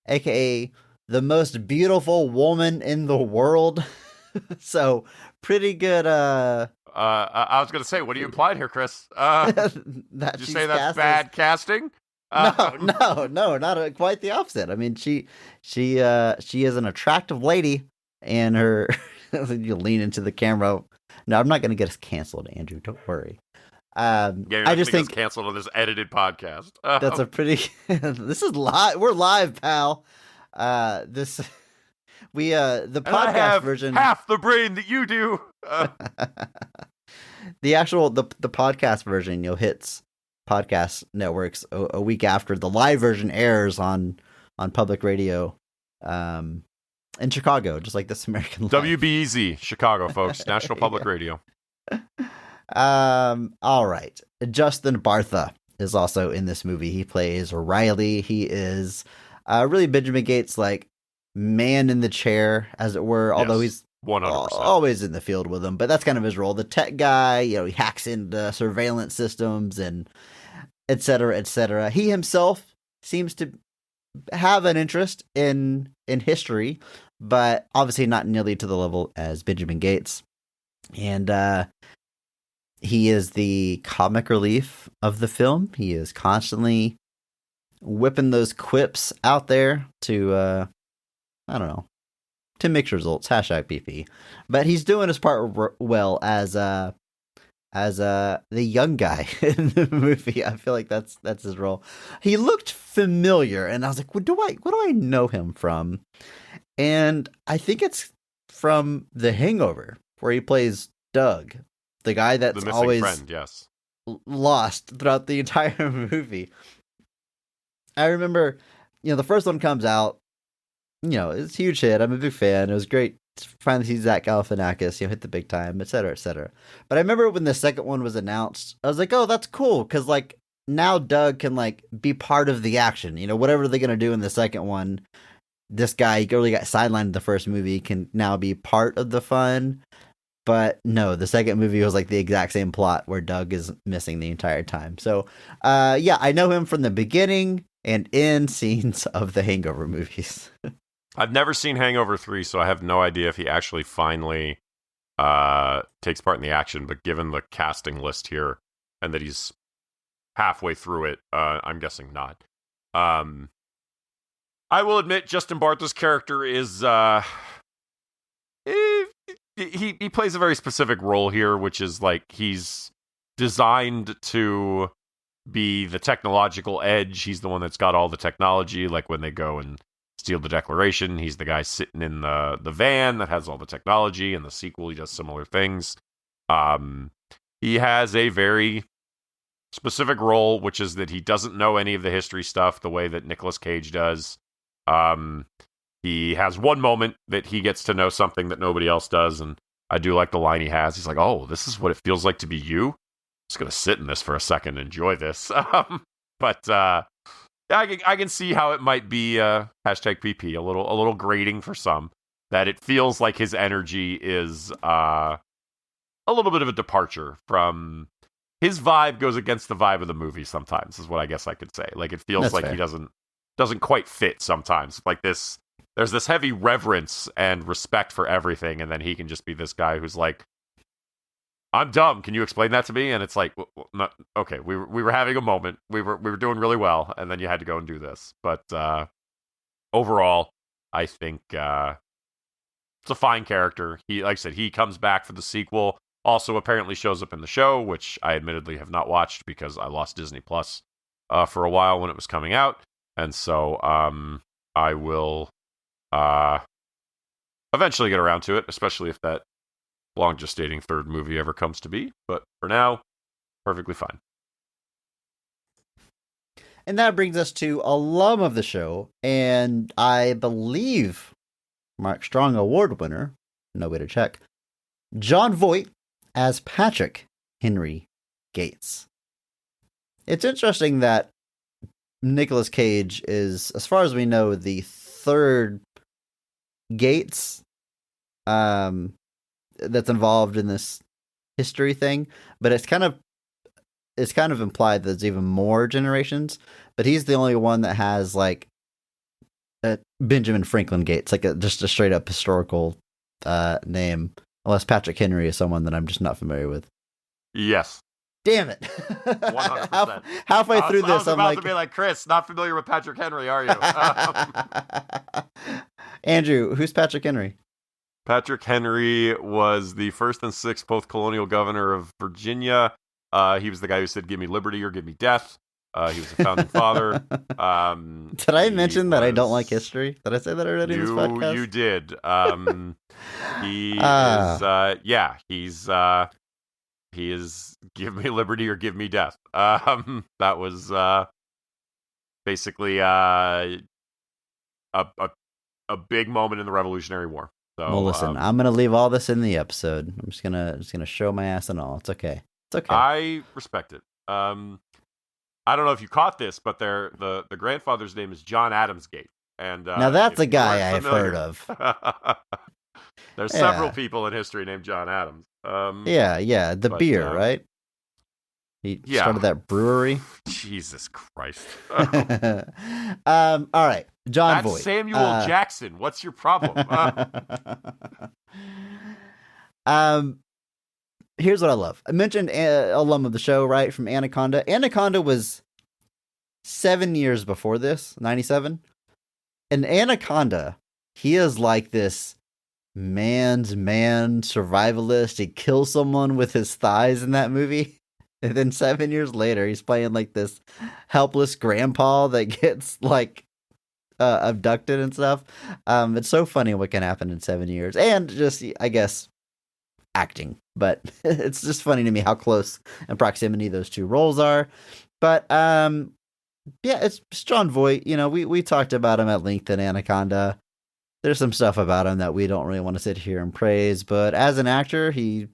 aka the most beautiful woman in the world. So pretty good. I was going to say, what are you implying here, Chris? Did you say that's bad casting? No, not quite the opposite. I mean, she is an attractive lady, and her you lean into the camera. No, I'm not going to get us canceled, Andrew. Don't worry. I just think canceled on this edited podcast. That's a pretty. This is live. We're live, pal. The podcast version, half the brain that you do. The actual the podcast version, hits podcast networks a week after the live version airs on public radio in Chicago, just like This American Life. WBEZ, Chicago, folks. National Public Radio. All right. Justin Bartha is also in this movie. He plays Riley. He is really Benjamin Gates' like man in the chair, as it were, although he's 100%. Always in the field with him, but that's kind of his role. The tech guy, he hacks into surveillance systems and et cetera, et cetera. He himself seems to have an interest in history, but obviously not nearly to the level as Benjamin Gates. And he is the comic relief of the film. He is constantly whipping those quips out there to, to mix results. #BP. But he's doing his part well as the young guy in the movie. I feel like that's his role. He looked familiar, and I was like, what do I know him from? And I think it's from The Hangover, where he plays Doug, the guy that's always friend, yes, lost throughout the entire movie. I remember, the first one comes out, it's a huge hit. I'm a big fan. It was great to finally see Zach Galifianakis, hit the big time, et cetera, et cetera. But I remember when the second one was announced, I was like, oh, that's cool. Cause like now Doug can like be part of the action, whatever they're going to do in the second one. This guy, he really got sidelined in the first movie, can now be part of the fun. But no, the second movie was like the exact same plot where Doug is missing the entire time. So, yeah, I know him from the beginning and end scenes of the Hangover movies. I've never seen Hangover 3, so I have no idea if he actually finally takes part in the action. But given the casting list here and that he's halfway through it, I'm guessing not. I will admit, Justin Bartha's character is he plays a very specific role here, which is like he's designed to be the technological edge. He's the one that's got all the technology. Like when they go and steal the Declaration, he's the guy sitting in the van that has all the technology. In the sequel, he does similar things. He has a very specific role, which is that he doesn't know any of the history stuff the way that Nicolas Cage does. He has one moment that he gets to know something that nobody else does, and I do like the line he has. He's like, oh, this is what it feels like to be you? I'm just going to sit in this for a second and enjoy this. But I can see how it might be #PP, a little grating for some, that it feels like his energy is a little bit of a departure from... His vibe goes against the vibe of the movie sometimes, is what I guess I could say. Like, it feels like fair. He doesn't quite fit sometimes. Like this... There's this heavy reverence and respect for everything, and then he can just be this guy who's like, I'm dumb. Can you explain that to me? And it's like, not, okay, we were having a moment. We were doing really well, and then you had to go and do this. But overall, I think it's a fine character. He, like I said, he comes back for the sequel. Also, apparently shows up in the show, which I admittedly have not watched because I lost Disney Plus for a while when it was coming out, and so I will eventually get around to it, especially if that long gestating third movie ever comes to be. But for now, perfectly fine. And that brings us to alum of the show, and I believe Mark Strong Award winner, no way to check, Jon Voight as Patrick Henry Gates. It's interesting that Nicolas Cage is, as far as we know, the third Gates that's involved in this history thing, but it's kind of implied that there's even more generations, but he's the only one that has like a Benjamin Franklin Gates, like just a straight up historical name, unless Patrick Henry is someone that I'm just not familiar with. Yes. Damn it. 100%. Halfway through this, I'm about to be like, Chris, not familiar with Patrick Henry, are you? Andrew, who's Patrick Henry? Patrick Henry was the first and sixth post-colonial governor of Virginia. He was the guy who said, "Give me liberty or give me death." He was a founding father. Did I mention that I don't like history? Did I say that already in this podcast? You did. He is "Give me liberty or give me death." That was basically a big moment in the Revolutionary War. So, well, listen, I'm gonna leave all this in the episode. I'm just gonna show my ass and all. It's okay. It's okay. I respect it. I don't know if you caught this, but the grandfather's name is John Adams Gate, and now that's a guy I've heard of. There's several people in history named John Adams. The beer, right? He started that brewery. Jesus Christ. All right, Jon Voight. Samuel Jackson. What's your problem? Here's what I love. I mentioned alum of the show, right, from Anaconda. Anaconda was 7 years before this, 97. And Anaconda, he is like this man's man survivalist. He kills someone with his thighs in that movie. And then 7 years later, he's playing like this helpless grandpa that gets like abducted and stuff. It's so funny what can happen in 7 years. And just, I guess, acting. But it's just funny to me how close in proximity those two roles are. But it's Jon Voight. You know, we talked about him at length in Anaconda. There's some stuff about him that we don't really want to sit here and praise, but as an actor, he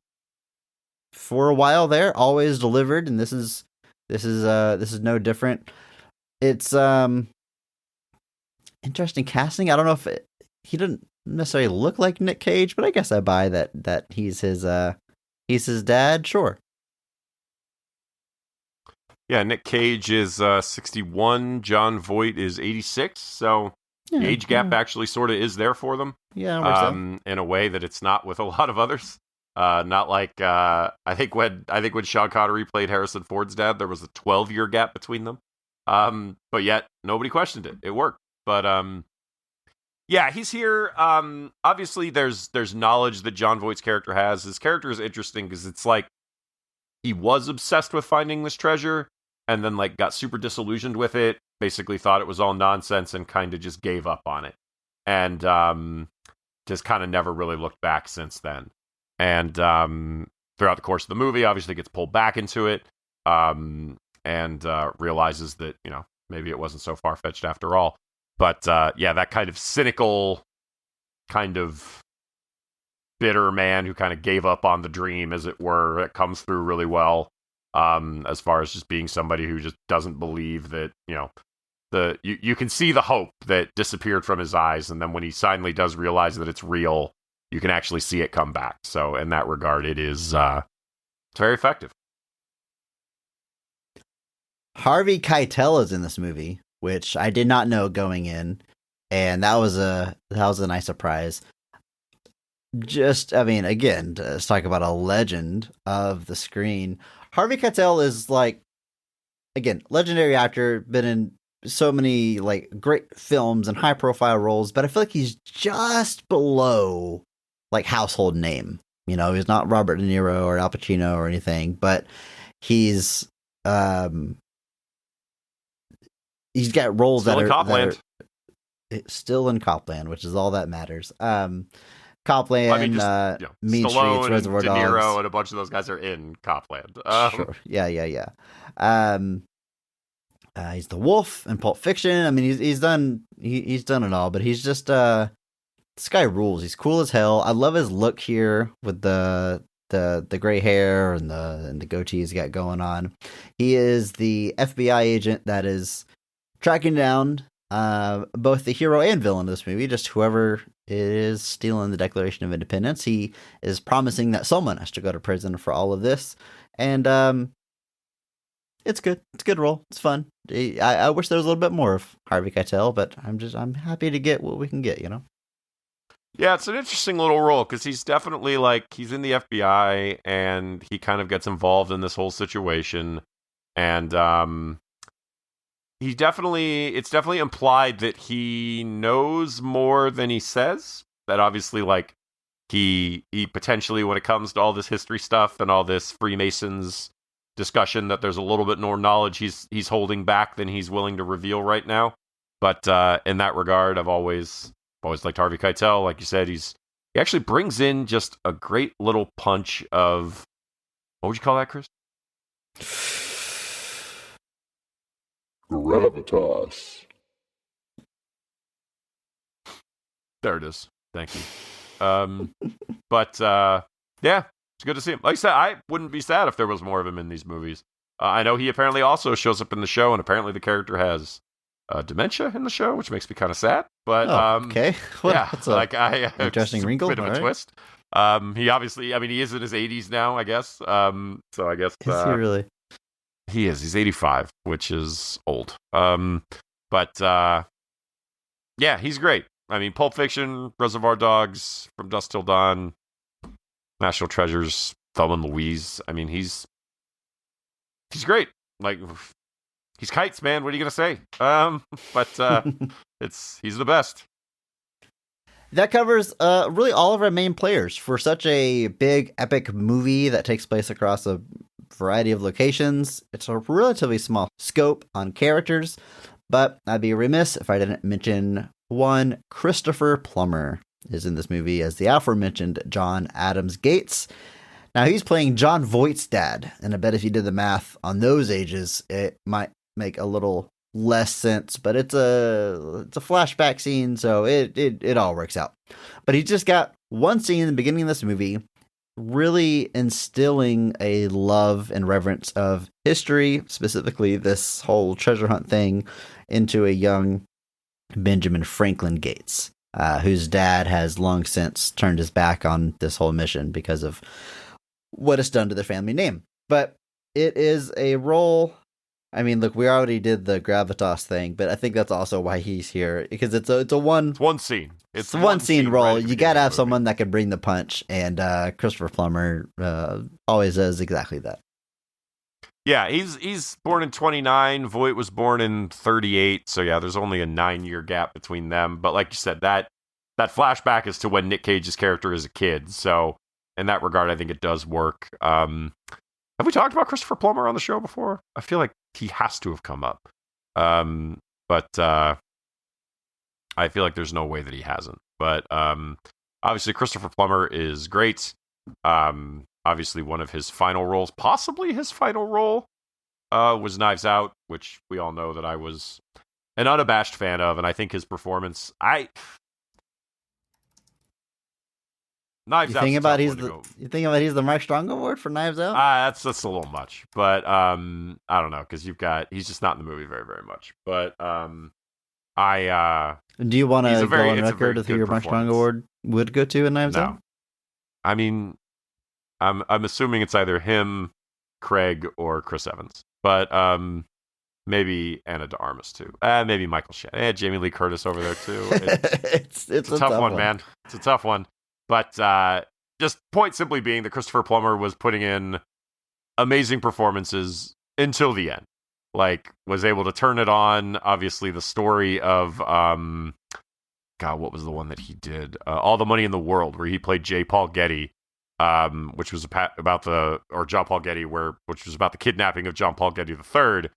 for a while there always delivered, and this is no different. It's interesting casting. I don't know if he didn't necessarily look like Nic Cage, but I guess I buy that he's his dad. Sure. Yeah, Nic Cage is 61. Jon Voight is 86. So the age gap actually sort of is there for them. Yeah, in a way that it's not with a lot of others. Not like I think when Sean Connery played Harrison Ford's dad, there was a 12-year gap between them. But yet nobody questioned it. It worked. But yeah, he's here. Obviously, there's knowledge that Jon Voight's character has. His character is interesting because it's like he was obsessed with finding this treasure, and then like got super disillusioned with it. Basically, thought it was all nonsense and kind of just gave up on it, and just kind of never really looked back since then. And throughout the course of the movie, obviously gets pulled back into it, and realizes that maybe it wasn't so far fetched after all. But that kind of cynical, kind of bitter man who kind of gave up on the dream, as it were, it comes through really well. As far as just being somebody who just doesn't believe that, you can see the hope that disappeared from his eyes, and then when he finally does realize that it's real, you can actually see it come back. So in that regard, it's very effective. Harvey Keitel is in this movie, which I did not know going in, and that was a nice surprise. I mean, again, let's talk about a legend of the screen. Harvey Keitel is like, again, legendary actor, been in so many like great films and high profile roles, but I feel like he's just below like household name. You know, he's not Robert De Niro or Al Pacino or anything, but he's got roles Still that in are Copland. still in Copland, which is all that matters. Copland, I mean, just, Mean Stallone, Streets, Reservoir De Dogs. Niro, and a bunch of those guys are in Copland. Sure. Yeah. He's the Wolf in Pulp Fiction. I mean, he's done it all, but he's just this guy rules. He's cool as hell. I love his look here with the gray hair and the goatee he's got going on. He is the FBI agent that is tracking down both the hero and villain of this movie, just whoever is stealing the Declaration of Independence. He is promising that someone has to go to prison for all of this, and it's good. It's a good role. It's fun. I wish there was a little bit more of Harvey Keitel, but I'm happy to get what we can get. You know. Yeah, it's an interesting little role because he's definitely like he's in the FBI and he kind of gets involved in this whole situation, and it's definitely implied that he knows more than he says. That obviously, like he potentially, when it comes to all this history stuff and all this Freemasons discussion, that there's a little bit more knowledge he's holding back than he's willing to reveal right now. But in that regard, I've always liked Harvey Keitel. Like you said, he actually brings in just a great little punch of, what would you call that, Chris? Gravitas. There it is. Thank you. But yeah, it's good to see him. Like I said, I wouldn't be sad if there was more of him in these movies. I know he apparently also shows up in the show, and apparently the character has dementia in the show, which makes me kind of sad. But okay, that's interesting wrinkle. Bit of a twist. He obviously, I mean, he is in his 80s now, I guess. So I guess is he really? He is. He's 85, which is old. But yeah, he's great. I mean, Pulp Fiction, Reservoir Dogs, From Dusk Till Dawn, National Treasures, Thelma and Louise. I mean, he's great. Like, he's kites, man. What are you gonna say? But he's the best. That covers really all of our main players for such a big epic movie that takes place across a variety of locations. It's a relatively small scope on characters, but I'd be remiss if I didn't mention one. Christopher Plummer is in this movie as the aforementioned John Adams Gates. Now, he's playing John Voight's dad, and I bet if you did the math on those ages, it might make a little less sense, but it's a flashback scene, so it all works out. But he just got one scene in the beginning of this movie really instilling a love and reverence of history, specifically this whole treasure hunt thing, into a young Benjamin Franklin Gates, whose dad has long since turned his back on this whole mission because of what it's done to the family name. But it is a role. I mean, look, we already did the gravitas thing, but I think that's also why he's here, because it's one scene. It's one scene role. Right, you got to have someone that can bring the punch, and Christopher Plummer always does exactly that. Yeah, he's born in 29. Voight was born in 38. So yeah, there's only a 9-year gap between them. But like you said, that flashback is to when Nic Cage's character is a kid. So in that regard, I think it does work. Have we talked about Christopher Plummer on the show before? I feel like he has to have come up. But I feel like there's no way that he hasn't. But obviously, Christopher Plummer is great. Obviously, one of his final roles, possibly his final role, was Knives Out, which we all know that I was an unabashed fan of, and I think his performance, Knives Out. You think about he's the Mark Strong Award for Knives Out? That's a little much, but I don't know, because he's just not in the movie very, very much. But do you want to go on record with who your Mark Strong Award would go to in Knives Out? I mean, I'm assuming it's either him, Craig, or Chris Evans, but maybe Anna de Armas too. Maybe Michael Shannon. Jamie Lee Curtis over there too. It's a tough one, man. It's a tough one. But just point simply being that Christopher Plummer was putting in amazing performances until the end. Like, was able to turn it on. Obviously, the story of, God, what was the one that he did? All the Money in the World, where he played J. Paul Getty, which was about John Paul Getty, which was about the kidnapping of John Paul Getty III,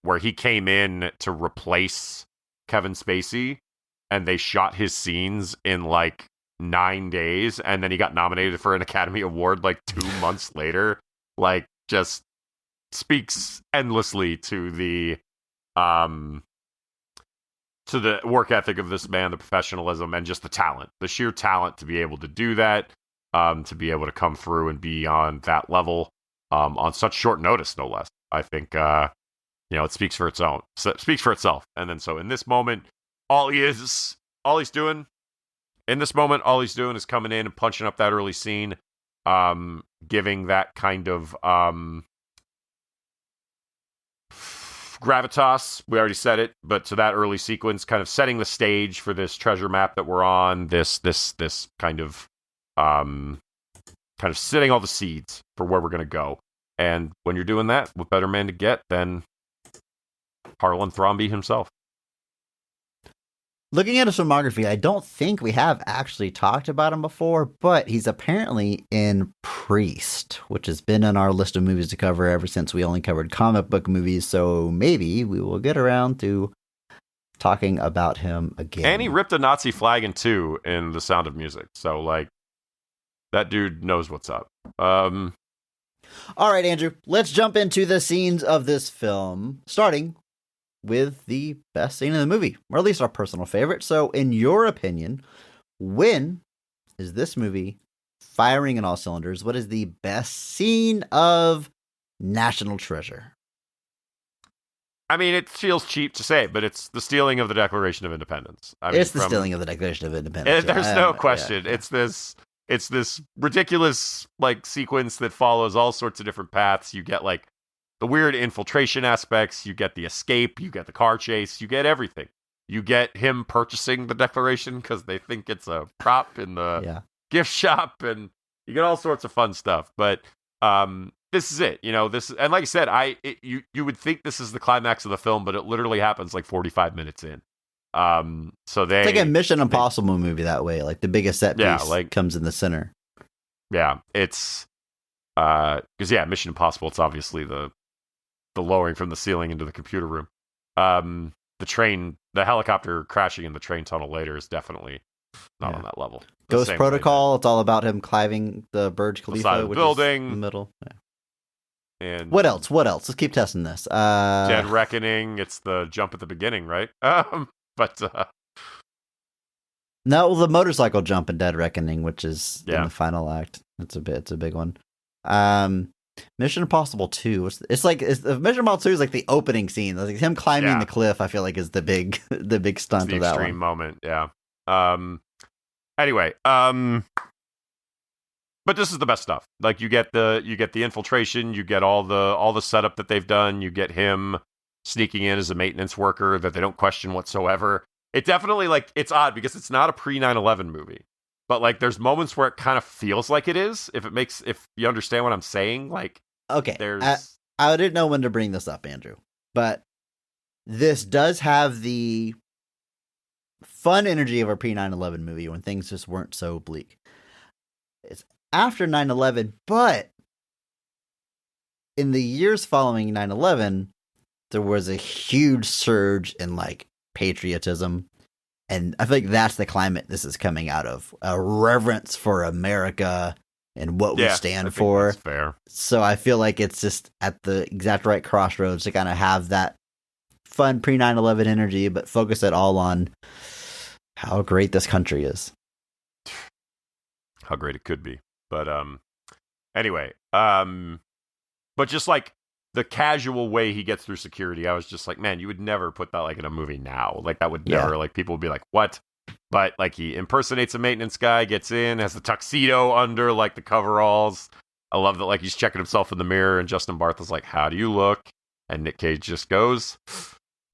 where he came in to replace Kevin Spacey, and they shot his scenes in like 9 days, and then he got nominated for an Academy Award like 2 months later. Like, just speaks endlessly to the work ethic of this man, the professionalism, and just the sheer talent to be able to do that, to be able to come through and be on that level on such short notice, no less. I think it speaks for itself. And then so in this moment, all he's doing is coming in and punching up that early scene, giving that kind of gravitas. We already said it, but to that early sequence, kind of setting the stage for this treasure map that we're on. This kind of setting all the seeds for where we're going to go. And when you're doing that, what better man to get than Harlan Thrombey himself? Looking at his filmography, I don't think we have actually talked about him before, but he's apparently in Priest, which has been on our list of movies to cover ever since we only covered comic book movies, so maybe we will get around to talking about him again. And he ripped a Nazi flag in two in The Sound of Music, so, like, that dude knows what's up. All right, Andrew, let's jump into the scenes of this film, starting with the best scene in the movie, or at least our personal favorite. So, in your opinion, when is this movie firing in all cylinders? What is the best scene of National Treasure? I mean, it feels cheap to say, but it's the stealing of the Declaration of Independence. It's the stealing of the Declaration of Independence. There's no question. Yeah. It's this ridiculous, like, sequence that follows all sorts of different paths. You get, like, the weird infiltration aspects, you get the escape, you get the car chase, you get everything. You get him purchasing the Declaration because they think it's a prop in the gift shop, and you get all sorts of fun stuff. But this is it, and like I said, you would think this is the climax of the film, but it literally happens like 45 minutes in. So it's like a Mission Impossible movie that way, like the biggest set piece comes in the center. Yeah, it's because Mission Impossible, it's obviously the lowering from the ceiling into the computer room. The helicopter crashing in the train tunnel later is definitely not on that level. Ghost Protocol, it's all about him climbing the Burj Khalifa, which building. is in the middle. Yeah. And what else? Let's keep testing this. Dead Reckoning, it's the jump at the beginning, right? But no, the motorcycle jump in Dead Reckoning, which is in the final act. It's a big one. Mission Impossible 2. Mission Impossible 2 is like the opening scene. Like him climbing the cliff, I feel like is the big stunt of that one. The extreme moment, yeah. Anyway, but this is the best stuff. Like you get the infiltration, you get all the setup that they've done, you get him sneaking in as a maintenance worker that they don't question whatsoever. It definitely, like, it's odd because it's not a pre 9/11 movie. But, like, there's moments where it kind of feels like it is, if you understand what I'm saying. Like, okay, I didn't know when to bring this up, Andrew, but this does have the fun energy of a pre 9/11 movie when things just weren't so bleak. It's after 9/11, but in the years following 9/11, there was a huge surge in, like, patriotism. And I think that's the climate this is coming out of. A reverence for America and what we stand for. That's fair. So I feel like it's just at the exact right crossroads to kind of have that fun pre 9/11 energy, but focus it all on how great this country is. How great it could be. But anyway, but just like the casual way he gets through security, I was just like, man, you would never put that like in a movie now. Like that would never, like people would be like, what? But like he impersonates a maintenance guy, gets in, has the tuxedo under like the coveralls. I love that, like he's checking himself in the mirror and Justin Bartha's like, how do you look? And Nic Cage just goes,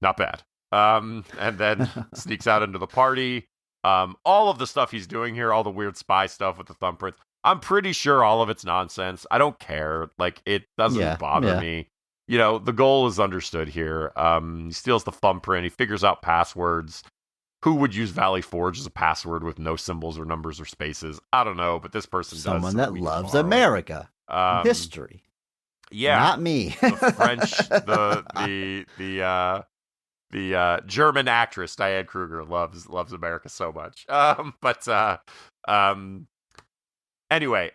not bad. And then sneaks out into the party. All of the stuff he's doing here, all the weird spy stuff with the thumbprints, I'm pretty sure all of it's nonsense. I don't care. Like, it doesn't bother me. You know, the goal is understood here. He steals the thumbprint. He figures out passwords. Who would use Valley Forge as a password with no symbols or numbers or spaces? I don't know, but this person does. Someone that loves America. History. Yeah. Not me. The French, the German actress Diane Kruger loves America so much. Anyway,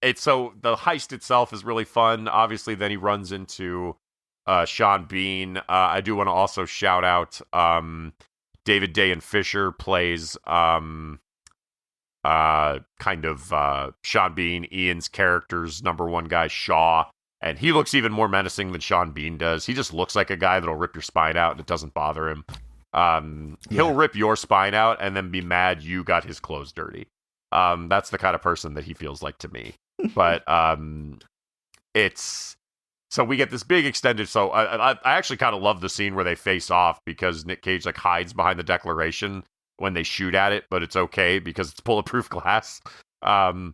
it's so the heist itself is really fun. Obviously, then he runs into Sean Bean. I do want to also shout out David Dayan Fisher plays Sean Bean, Ian's character's number one guy, Shaw. And he looks even more menacing than Sean Bean does. He just looks like a guy that'll rip your spine out and it doesn't bother him. He'll rip your spine out and then be mad you got his clothes dirty. That's the kind of person that he feels like to me. But so we get this big extended. So I actually kind of love the scene where they face off because Nic Cage like hides behind the Declaration when they shoot at it, but it's okay because it's bulletproof glass. And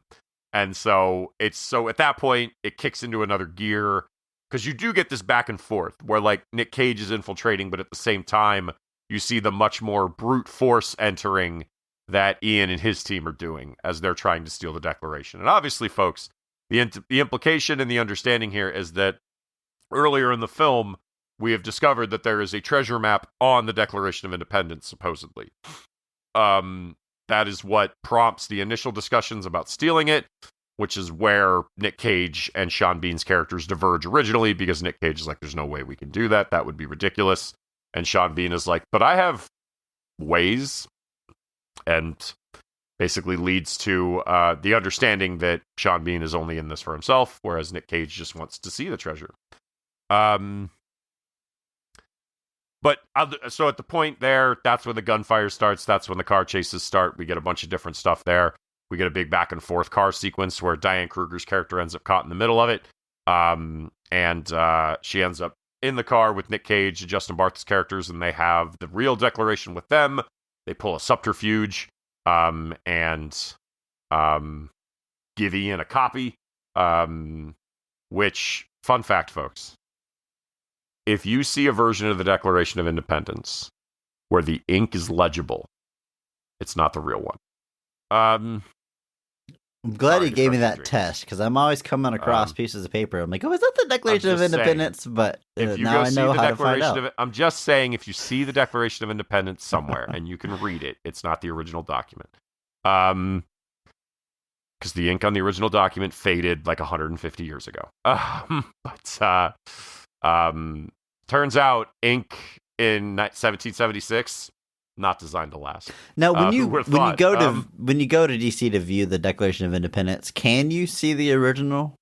so at that point it kicks into another gear because you do get this back and forth where like Nic Cage is infiltrating, but at the same time you see the much more brute force entering that Ian and his team are doing as they're trying to steal the Declaration. And obviously, folks, the implication and the understanding here is that earlier in the film, we have discovered that there is a treasure map on the Declaration of Independence, supposedly. That is what prompts the initial discussions about stealing it, which is where Nic Cage and Sean Bean's characters diverge originally, because Nic Cage is like, there's no way we can do that. That would be ridiculous. And Sean Bean is like, but I have ways. And basically leads to the understanding that Sean Bean is only in this for himself, whereas Nic Cage just wants to see the treasure. So at the point there, that's when the gunfire starts. That's when the car chases start. We get a bunch of different stuff there. We get a big back and forth car sequence where Diane Kruger's character ends up caught in the middle of it. And she ends up in the car with Nic Cage and Justin Bartha's characters, and they have the real Declaration with them. They pull a subterfuge and give Ian a copy, which, fun fact, folks, if you see a version of the Declaration of Independence where the ink is legible, it's not the real one. I'm glad you gave me that test, because I'm always coming across pieces of paper. I'm like, oh, is that the Declaration of Independence? Saying, but now I know how to find out. I'm just saying, if you see the Declaration of Independence somewhere and you can read it, it's not the original document. Because the ink on the original document faded like 150 years ago. Turns out ink in 1776, not designed to last. Now, when you go to DC to view the Declaration of Independence, can you see the original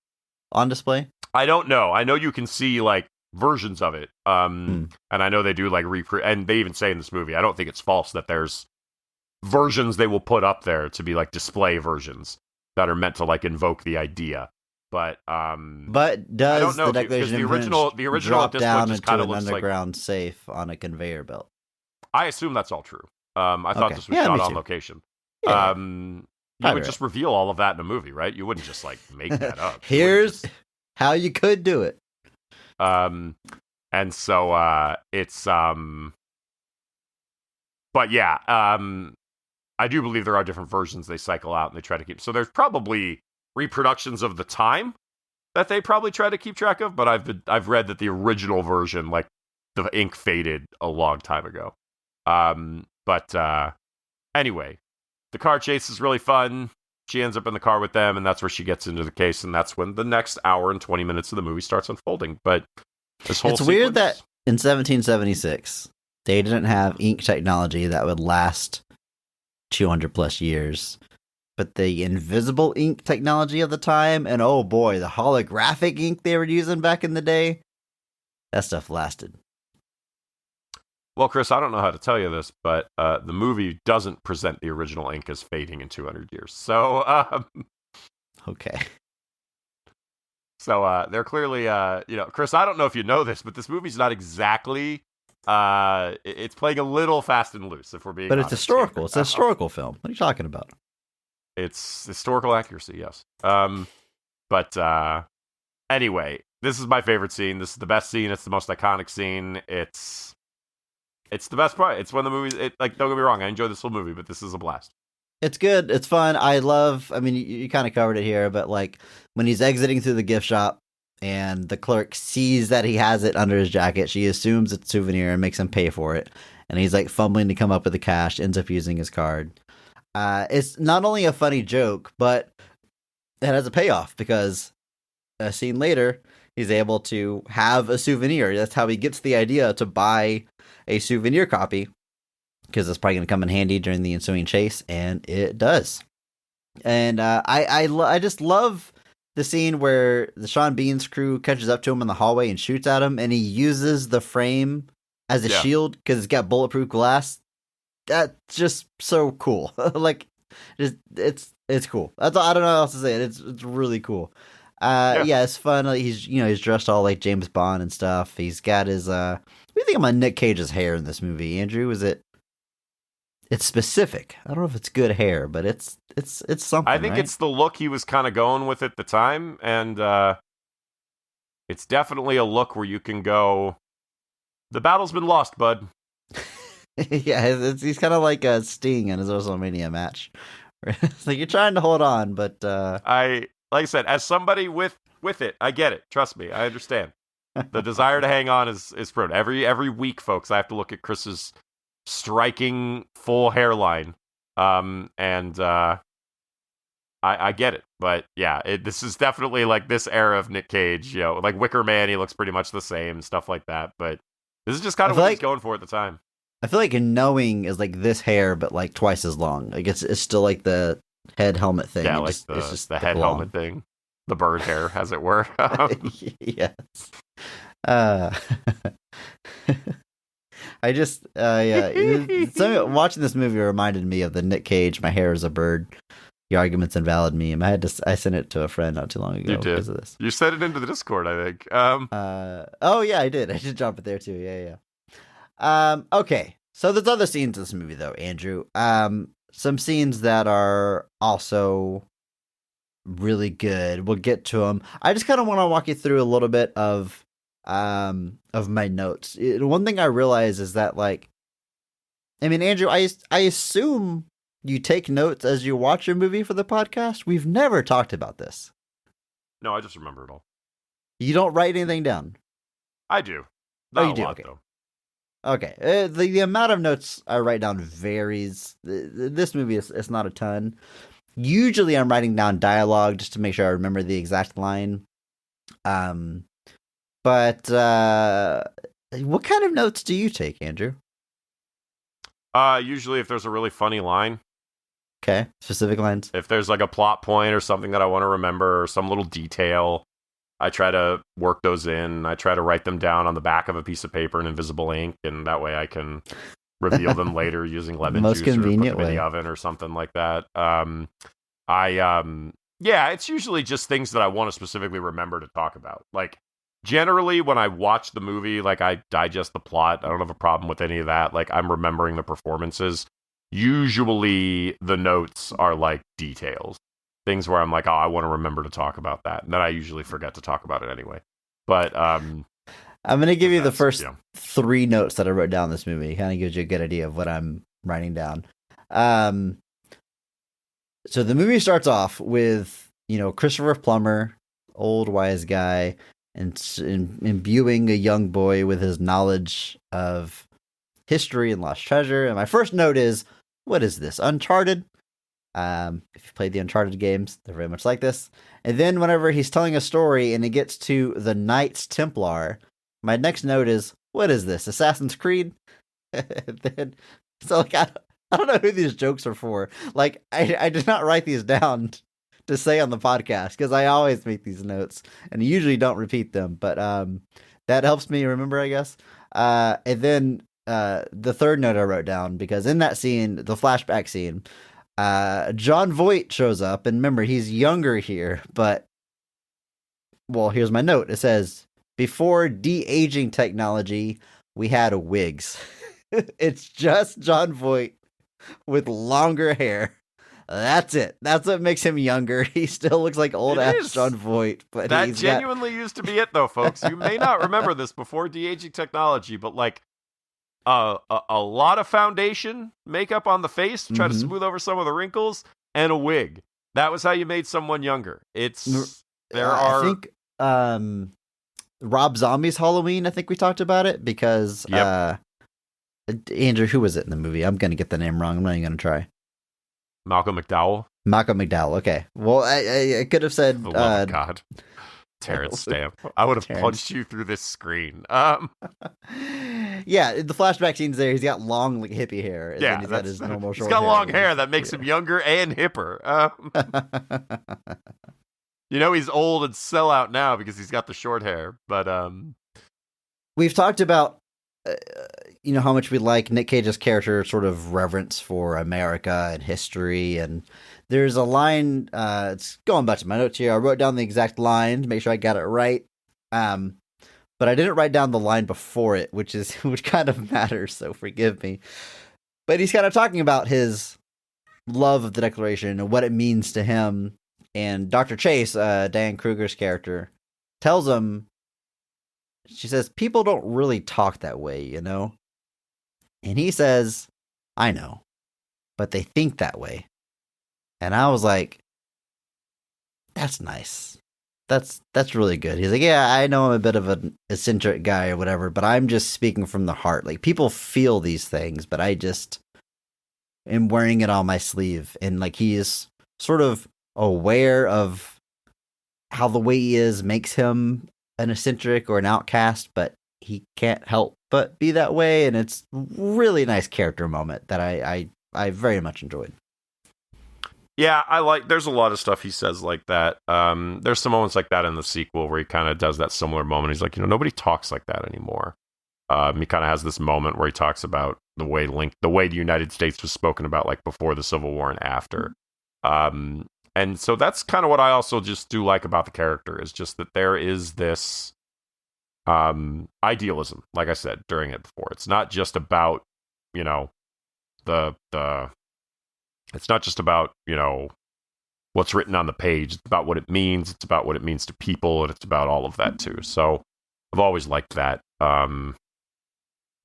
on display? I don't know. I know you can see like versions of it, and I know they do like and they even say in this movie, I don't think it's false that there's versions they will put up there to be like display versions that are meant to like invoke the idea. But does the Declaration of Independence the original drop at this down point just into kind an of looks underground safe on a conveyor belt? I assume that's all true. I thought this was shot on location. Yeah. You would just reveal all of that in a movie, right? You wouldn't just like make that up. Here's how you could do it. And so it's but yeah, I do believe there are different versions they cycle out and they try to keep. So there's probably reproductions of the time that they probably try to keep track of, but I've read that the original version, like the ink faded a long time ago. Anyway, the car chase is really fun. She ends up in the car with them, and that's where she gets into the case, and that's when the next hour and 20 minutes of the movie starts unfolding. But this whole weird that in 1776 they didn't have ink technology that would last 200 plus years, but the invisible ink technology of the time, and oh boy, the holographic ink they were using back in the day, that stuff lasted. Well, Chris, I don't know how to tell you this, but the movie doesn't present the original ink as fading in 200 years. So, okay. So they're clearly, Chris, I don't know if you know this, but this movie's not exactly It's playing a little fast and loose, if we're being But it's honest historical. here. It's a historical film. What are you talking about? It's historical accuracy, yes. But anyway, this is my favorite scene. This is the best scene. It's the most iconic scene. It's the best part. It's when the movie. Like, don't get me wrong, I enjoy this whole movie, but this is a blast. It's good. It's fun. I mean, you kind of covered it here, but like when he's exiting through the gift shop and the clerk sees that he has it under his jacket, she assumes it's a souvenir and makes him pay for it. And he's like fumbling to come up with the cash, ends up using his card. It's not only a funny joke, but it has a payoff because a scene later, he's able to have a souvenir. That's how he gets the idea to buy a souvenir copy, because it's probably going to come in handy during the ensuing chase, and it does. And I just love the scene where the Sean Bean's crew catches up to him in the hallway and shoots at him, and he uses the frame as a shield because it's got bulletproof glass. That's just so cool. Like, it's cool. That's I don't know how else to say it. It's really cool. Yeah, it's fun. Like, he's dressed all like James Bond and stuff. He's got his what do you think about Nic Cage's hair in this movie, Andrew? It's specific. I don't know if it's good hair, but it's something. I think it's the look he was kind of going with at the time, and it's definitely a look where you can go, the battle's been lost, bud. Yeah, he's kind of like a Sting in his WrestleMania match. It's like, you're trying to hold on, but like I said, as somebody with it, I get it. Trust me, I understand. The desire to hang on is proven. Every week, folks, I have to look at Chris's striking full hairline, and I get it. But yeah, this is definitely like this era of Nic Cage. Like Wicker Man, he looks pretty much the same, stuff like that. But this is just kind of what he's going for at the time. I feel like Knowing is like this hair, but like twice as long. Like it's still like the head helmet thing. Yeah, it's just the head helmet thing, the bird hair, as it were. Yes. I just watching this movie reminded me of the Nic Cage "My hair is a bird, the argument's invalid" meme. I sent it to a friend not too long ago. You did. Because of this. You sent it into the Discord, I think. Oh yeah, I did. I did drop it there too. Yeah. Okay. So there's other scenes in this movie though, Andrew. Some scenes that are also really good. We'll get to them. I just kind of want to walk you through a little bit of my notes. One thing I realize is that, like, I mean, Andrew, I assume you take notes as you watch a movie for the podcast. We've never talked about this. No, I just remember it all. You don't write anything down? I do. Not you do? Lot, okay. Though. Okay. The amount of notes I write down varies. This movie it's not a ton. Usually I'm writing down dialogue just to make sure I remember the exact line. But what kind of notes do you take, Andrew? Usually if there's a really funny line. Okay, specific lines. If there's like a plot point or something that I want to remember or some little detail, I try to work those in. I try to write them down on the back of a piece of paper in invisible ink, and that way I can reveal them later using lemon Most juice convenient or put them in the oven or something like that. Yeah, it's usually just things that I want to specifically remember to talk about. Like, generally, when I watch the movie, like, I digest the plot. I don't have a problem with any of that. Like, I'm remembering the performances. Usually, the notes are, like, details. Things where I'm like, oh, I want to remember to talk about that. And then I usually forget to talk about it anyway. But, I'm going to give you the first 3 notes that I wrote down in this movie. It kind of gives you a good idea of what I'm writing down. So the movie starts off with, Christopher Plummer, old wise guy, and imbuing a young boy with his knowledge of history and lost treasure. And my first note is, what is this? Uncharted? If you played the Uncharted games, they're very much like this. And then whenever he's telling a story and it gets to the Knights Templar, my next note is, what is this? Assassin's Creed? I don't know who these jokes are for. Like, I did not write these down to say on the podcast because I always make these notes and usually don't repeat them. But that helps me remember, I guess. And then the third note I wrote down, because in that scene, the flashback scene, John Voight shows up. And remember, he's younger here. But, well, here's my note. It says, before de-aging technology, we had wigs. It's just John Voight with longer hair. That's it. That's what makes him younger. He still looks like old It ass is. John Voight, but That he's genuinely used to be it, though, folks. You may not remember this before de-aging technology, but like a lot of foundation, makeup on the face to try to Mhm. smooth over some of the wrinkles, and a wig. That was how you made someone younger. I think Rob Zombie's Halloween. I think we talked about it because Yep. Andrew, who was it in the movie? I'm gonna get the name wrong. I'm not even gonna try. Malcolm McDowell. Malcolm McDowell. Okay. Well, I could have said For the love of God. Terrence Stamp. I would have Terrence. punched you through this screen. yeah, the flashback scenes there. He's got long like hippie hair. And Yeah, then he's got his normal he's short got hair. long hair that makes him younger and hipper. You know he's old and sellout now because he's got the short hair. But We've talked about how much we like Nic Cage's character, sort of reverence for America and history, and there's a line. It's going back to my notes here. I wrote down the exact line to make sure I got it right. But I didn't write down the line before it, which kind of matters. So forgive me. But he's kind of talking about his love of the Declaration and what it means to him. And Dr. Chase, Dan Kruger's character, tells him. She says, people don't really talk that way, you know? And he says, I know, but they think that way. And I was like, that's nice. That's really good. He's like, yeah, I know I'm a bit of an eccentric guy or whatever, but I'm just speaking from the heart. Like, people feel these things, but I just am wearing it on my sleeve. And like, he is sort of aware of how the way he is makes him an eccentric or an outcast, but he can't help but be that way, and it's really nice character moment that I very much enjoyed. yeah, there's a lot of stuff he says like that. There's some moments like that in the sequel where he kind of does that similar moment. He's like, nobody talks like that anymore. He kind of has this moment where he talks about the way the United States was spoken about like before the Civil War and after. And so that's kind of what I also just do like about the character, is just that there is this idealism, like I said during it before. It's not just about, it's not just about, what's written on the page. It's about what it means. It's about what it means to people, and it's about all of that too. So I've always liked that about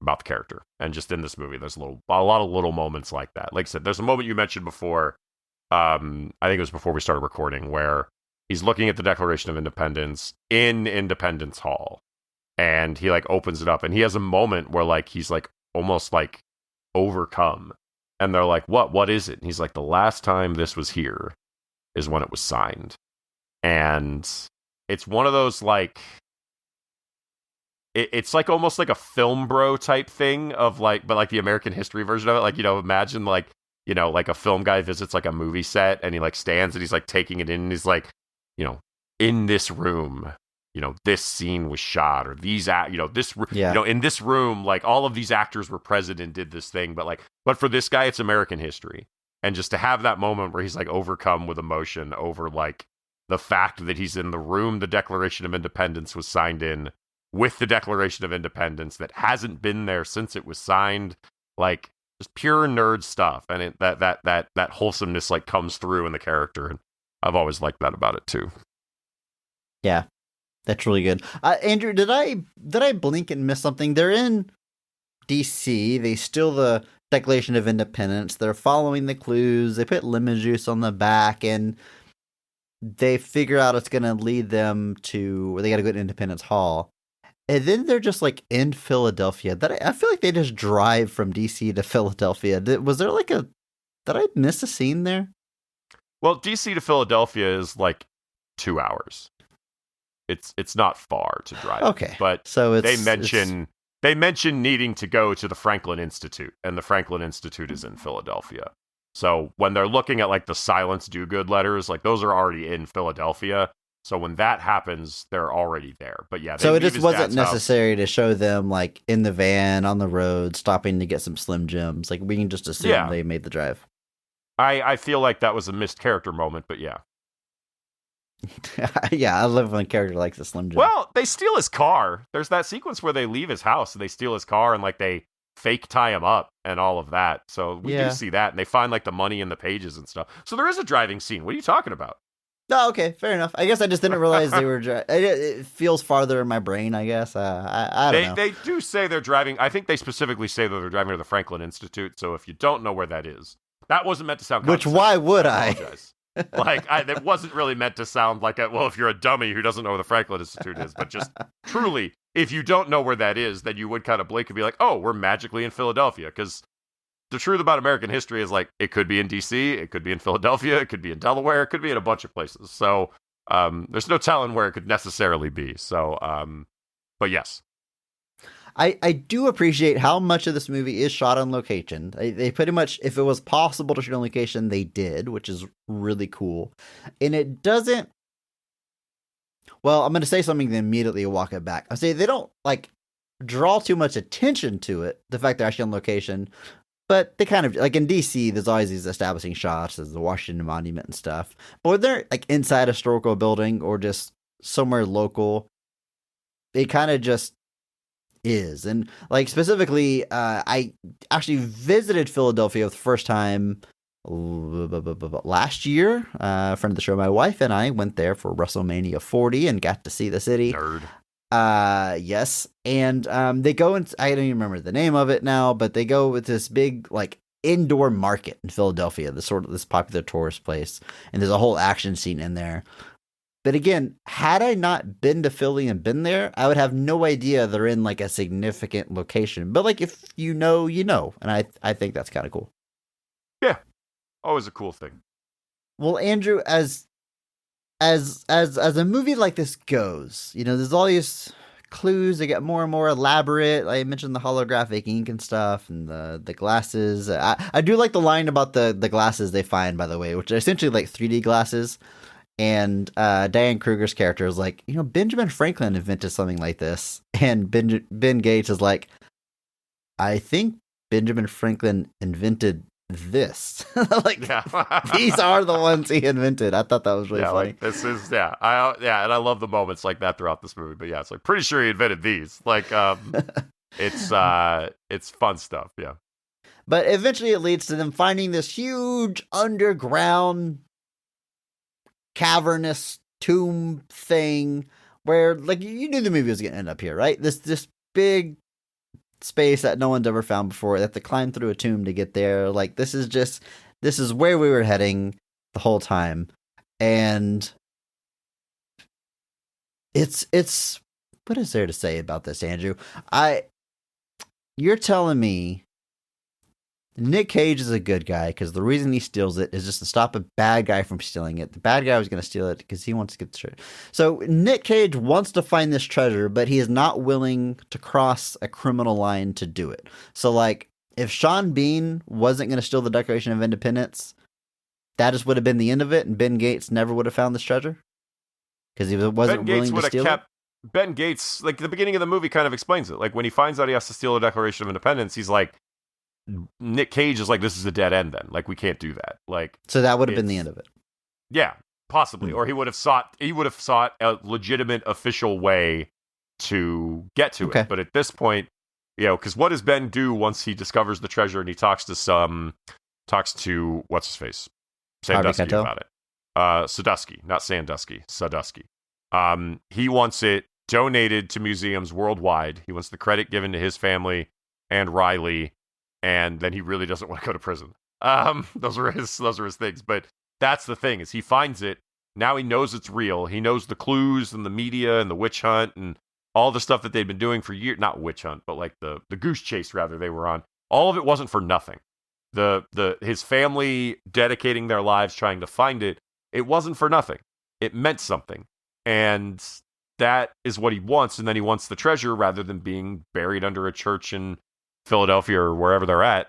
the character. And just in this movie, there's a lot of little moments like that. Like I said, there's a moment you mentioned before. I think it was before we started recording, where he's looking at the Declaration of Independence in Independence Hall, and he like opens it up, and he has a moment where like he's like almost like overcome, and they're like, what is it? And he's like, the last time this was here is when it was signed. And it's one of those like, it's like almost like a film bro type thing of like, but like the American history version of it. Like, imagine like, like a film guy visits like a movie set, and he like stands and he's like taking it in, and he's like, in this room, this scene was shot, or these in this room, like all of these actors were present and did this thing, but for this guy, it's American history. And just to have that moment where he's like overcome with emotion over like the fact that he's in the room the Declaration of Independence was signed in, with the Declaration of Independence that hasn't been there since it was signed, like just pure nerd stuff, and that wholesomeness like comes through in the character, and I've always liked that about it too. Yeah, that's really good. Andrew, did I blink and miss something? They're in DC. They steal the Declaration of Independence. They're following the clues. They put lemon juice on the back, and they figure out it's going to lead them to where they got to go to Independence Hall. And then they're just like in Philadelphia. I feel like they just drive from DC to Philadelphia. Was there like did I miss a scene there? Well, DC to Philadelphia is like 2 hours. It's not far to drive. Okay, but so they mention needing to go to the Franklin Institute, and the Franklin Institute is in Philadelphia. So when they're looking at like the silence do good letters, like those are already in Philadelphia. So when that happens, they're already there. But yeah, so it just wasn't necessary to show them like in the van on the road stopping to get some Slim Jims. Like we can just assume they made the drive. I feel like that was a missed character moment, but yeah. Yeah, I love when a character likes a Slim Jim. Well, they steal his car. There's that sequence where they leave his house and they steal his car and like they fake tie him up and all of that. So we Yeah. do see that, and they find like the money in the pages and stuff. So there is a driving scene. What are you talking about? Oh, okay, fair enough. I guess I just didn't realize they were. It feels farther in my brain, I guess. I don't know. They do say they're driving. I think they specifically say that they're driving to the Franklin Institute. So if you don't know where that is, that wasn't meant to sound. Which, why would I? Apologize. It wasn't really meant to sound like well, if you're a dummy who doesn't know where the Franklin Institute is, but just truly, if you don't know where that is, then you would kind of blink and be like, oh, we're magically in Philadelphia. Because the truth about American history is like, it could be in DC, it could be in Philadelphia, it could be in Delaware, it could be in a bunch of places. So there's no telling where it could necessarily be. So, but yes. I do appreciate how much of this movie is shot on location. They pretty much, if it was possible to shoot on location, they did, which is really cool. And it doesn't. Well, I'm going to say something, then immediately walk it back. I say they don't like draw too much attention to it, the fact they're actually on location. But they kind of, like in DC, there's always these establishing shots, there's the Washington Monument and stuff. But when they're like inside a historical building or just somewhere local, it kind of just is. And like specifically, I actually visited Philadelphia the first time last year. A friend of the show, my wife and I went there for WrestleMania 40 and got to see the city. Nerd. Yes. And they go and I don't even remember the name of it now, but they go with this big like indoor market in Philadelphia, this popular tourist place, and there's a whole action scene in there. But again, had I not been to Philly and been there, I would have no idea they're in like a significant location. But like if you know, you know. And I think that's kind of cool. Yeah. Always a cool thing. Well, Andrew, as a movie like this goes, you know, there's all these clues that get more and more elaborate. I mentioned the holographic ink and stuff, and the glasses. I do like the line about the glasses they find, by the way, which are essentially like 3D glasses. And Diane Kruger's character is like, you know, Benjamin Franklin invented something like this, and Ben Gates is like, I think Benjamin Franklin invented this. Like, these are the ones he invented. I thought that was really funny. Like, this is and I love the moments like that throughout this movie. But yeah, it's like pretty sure he invented these. Like, it's fun stuff. Yeah. But eventually, it leads to them finding this huge underground cavernous tomb thing where, like, you knew the movie was going to end up here, right? This big space that no one's ever found before. They have to climb through a tomb to get there. Like, this is where we were heading the whole time. And it's what is there to say about this, Andrew? You're telling me Nic Cage is a good guy because the reason he steals it is just to stop a bad guy from stealing it. The bad guy was going to steal it because he wants to get the treasure. So Nic Cage wants to find this treasure, but he is not willing to cross a criminal line to do it. So, like, if Sean Bean wasn't going to steal the Declaration of Independence, that just would have been the end of it, and Ben Gates never would have found this treasure because he wasn't willing to steal it. Ben Gates, like, the beginning of the movie kind of explains it. Like, when he finds out he has to steal the Declaration of Independence, he's like, Nic Cage is like, this is a dead end then. Like, we can't do that. Like, so that would have been the end of it. Yeah, possibly. Or he would have sought a legitimate official way to get to it. But at this point, you know, because what does Ben do once he discovers the treasure and he talks to what's his face? Sandusky about it. Sadusky, not Sandusky, Sadusky. He wants it donated to museums worldwide. He wants the credit given to his family and Riley. And then he really doesn't want to go to prison. Those are his things. But that's the thing, is he finds it. Now he knows it's real. He knows the clues and the media and the witch hunt and all the stuff that they'd been doing for years. Not witch hunt, but like the goose chase, rather, they were on. All of it wasn't for nothing. His family dedicating their lives trying to find it, it wasn't for nothing. It meant something. And that is what he wants. And then he wants the treasure rather than being buried under a church in Philadelphia or wherever they're at.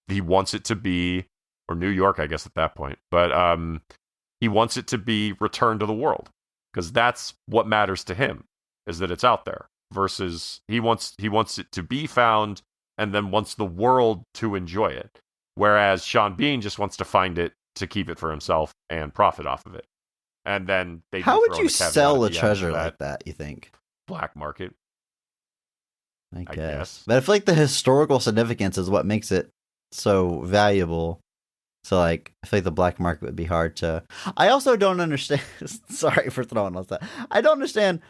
He wants it to be, or New York, I guess, at that point. But he wants it to be returned to the world because that's what matters to him, is that it's out there. Versus he wants it to be found and then wants the world to enjoy it. Whereas Sean Bean just wants to find it to keep it for himself and profit off of it. And then they How do would throw you in the caveat sell at a the end treasure that like that, you think? black market. I I guess. guess. But I feel like the historical significance is what makes it so valuable. So, like, I feel like the black market would be hard to. I also don't understand. Sorry for throwing us that. I don't understand.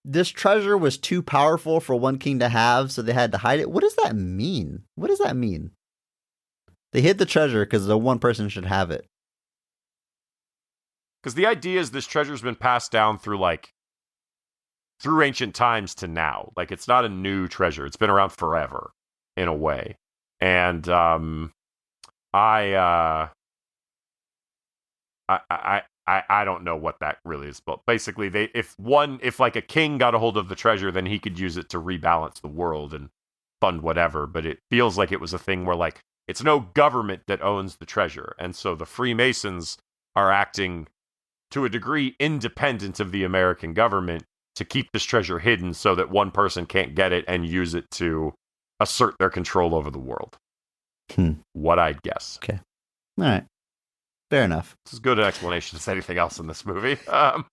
This treasure was too powerful for one king to have, so they had to hide it. What does that mean? What does that mean? They hid the treasure because the one person should have it. Because the idea is this treasure's been passed down through ancient times to now. Like, it's not a new treasure. It's been around forever, in a way. And I don't know what that really is, but basically, if like a king got a hold of the treasure, then he could use it to rebalance the world and fund whatever. But it feels like it was a thing where, like, it's no government that owns the treasure, and so the Freemasons are acting to a degree independent of the American government to keep this treasure hidden so that one person can't get it and use it to assert their control over the world. What I'd guess. Okay. All right. Fair enough. It's as good an explanation as anything else in this movie. But,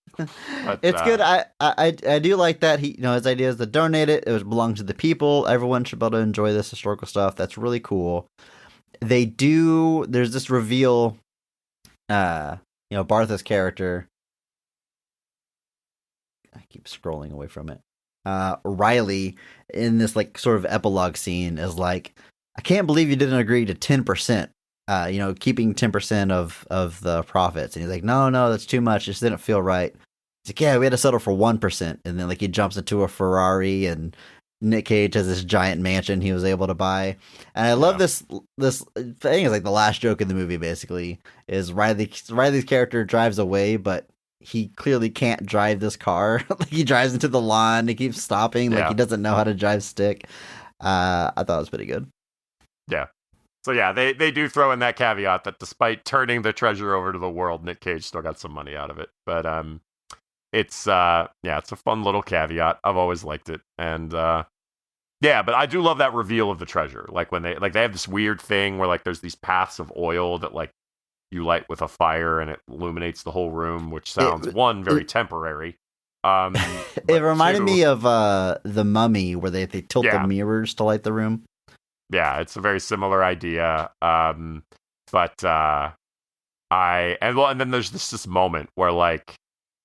It's good. I do like that. His idea is to donate it. It belongs to the people. Everyone should be able to enjoy this historical stuff. That's really cool. There's this reveal, Bartha's character. I keep scrolling away from it. Riley, in this like sort of epilogue scene, is like, I can't believe you didn't agree to 10%. Keeping 10% of the profits. And he's like, no, that's too much. It just didn't feel right. He's like, yeah, we had to settle for 1%. And then like he jumps into a Ferrari, and Nic Cage has this giant mansion he was able to buy. And I love this thing is like the last joke in the movie basically is Riley's character drives away, but he clearly can't drive this car. Like he drives into the lawn, he keeps stopping, like he doesn't know how to drive stick. I thought it was pretty good. Yeah. So yeah, they do throw in that caveat that despite turning the treasure over to the world, Nic Cage still got some money out of it. But it's a fun little caveat. I've always liked it. And but I do love that reveal of the treasure. Like when they have this weird thing where like there's these paths of oil that like you light with a fire and it illuminates the whole room, which sounds very temporary. It reminded me of The Mummy, where they tilt the mirrors to light the room. Yeah, it's a very similar idea. And then there's this moment where like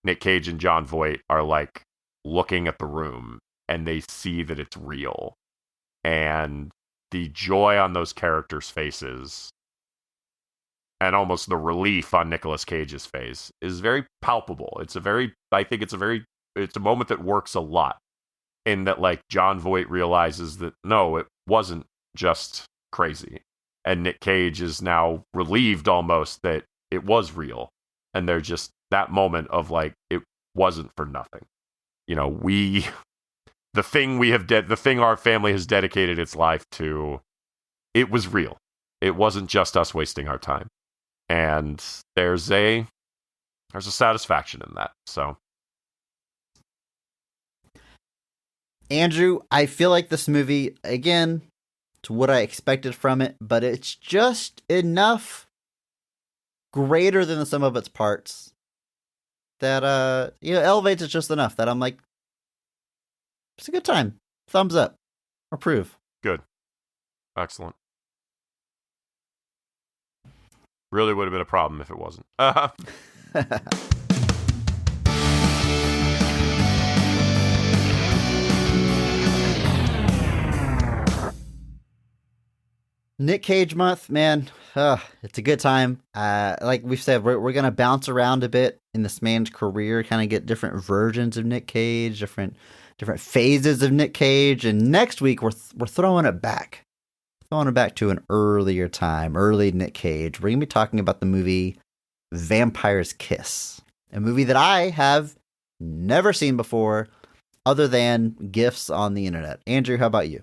Nic Cage and Jon Voight are like looking at the room and they see that it's real, and the joy on those characters' faces and almost the relief on Nicolas Cage's face is very palpable. It's a moment that works a lot, in that like Jon Voight realizes that no, it wasn't just crazy, and Nic Cage is now relieved almost that it was real, and they're just that moment of like, it wasn't for nothing. The thing our family has dedicated its life to, it was real. It wasn't just us wasting our time, and there's a satisfaction in that. So, Andrew, I feel like this movie, again, to what I expected from it, but it's just enough greater than the sum of its parts that elevates it just enough that I'm like, it's a good time. Thumbs up. Approve. Good. Excellent. Really would have been a problem if it wasn't. Nic Cage month, man. It's a good time. Like we've said, we're gonna bounce around a bit in this man's career, kind of get different versions of Nic Cage, different phases of Nic Cage, and next week we're throwing it back, to an earlier time, early Nic Cage. We're gonna be talking about the movie Vampire's Kiss, a movie that I have never seen before, other than GIFs on the internet. Andrew, how about you?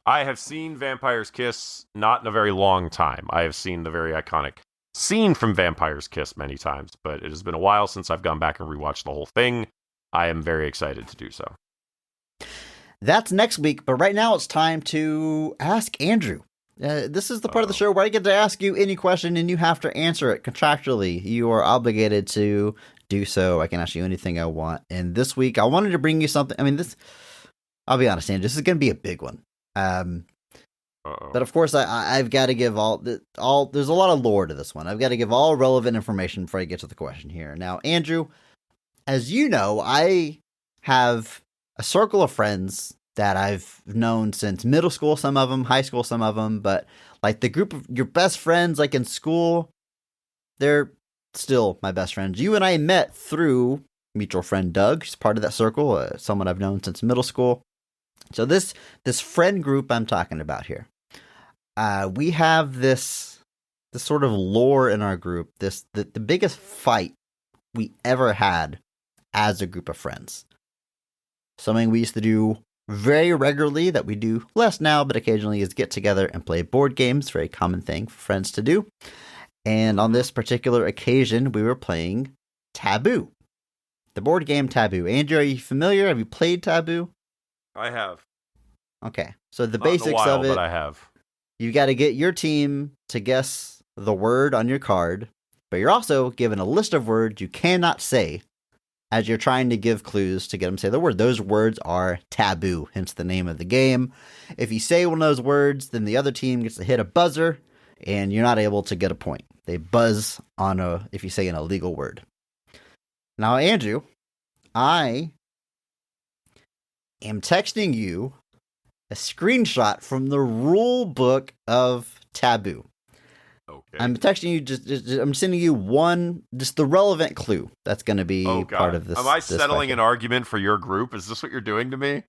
I have seen Vampire's Kiss not in a very long time. I have seen the very iconic scene from Vampire's Kiss many times, but it has been a while since I've gone back and rewatched the whole thing. I am very excited to do so. That's next week, but right now it's time to ask Andrew. This is the part of the show where I get to ask you any question and you have to answer it contractually. You are obligated to do so. I can ask you anything I want. And this week, I wanted to bring you something. I mean, I'll be honest, Andrew, this is going to be a big one. But of course, I've got to give all. There's a lot of lore to this one. I've got to give all relevant information before I get to the question here. Now, Andrew, as you know, I have a circle of friends that I've known since middle school, some of them, high school, some of them, but like the group of your best friends, like in school, they're still my best friends. You and I met through mutual friend Doug. She's part of that circle, someone I've known since middle school. So this friend group I'm talking about here, we have this sort of lore in our group. The biggest fight we ever had as a group of friends. Something we used to do very regularly that we do less now, but occasionally is get together and play board games. Very common thing for friends to do. And on this particular occasion, we were playing Taboo, the board game Taboo. Andrew, are you familiar? Have you played Taboo? I have. Okay, so the Not in a basics while, of it, but I have. you got to get your team to guess the word on your card, but you're also given a list of words you cannot say as you're trying to give clues to get them to say the word. Those words are taboo, hence the name of the game. If you say one of those words, then the other team gets to hit a buzzer, and you're not able to get a point. They buzz if you say an illegal word. Now, Andrew, I am texting you a screenshot from the rule book of Taboo. Okay. I'm texting you I'm sending you the relevant clue that's going to be part of this. Am I settling an argument for your group? Is this what you're doing to me?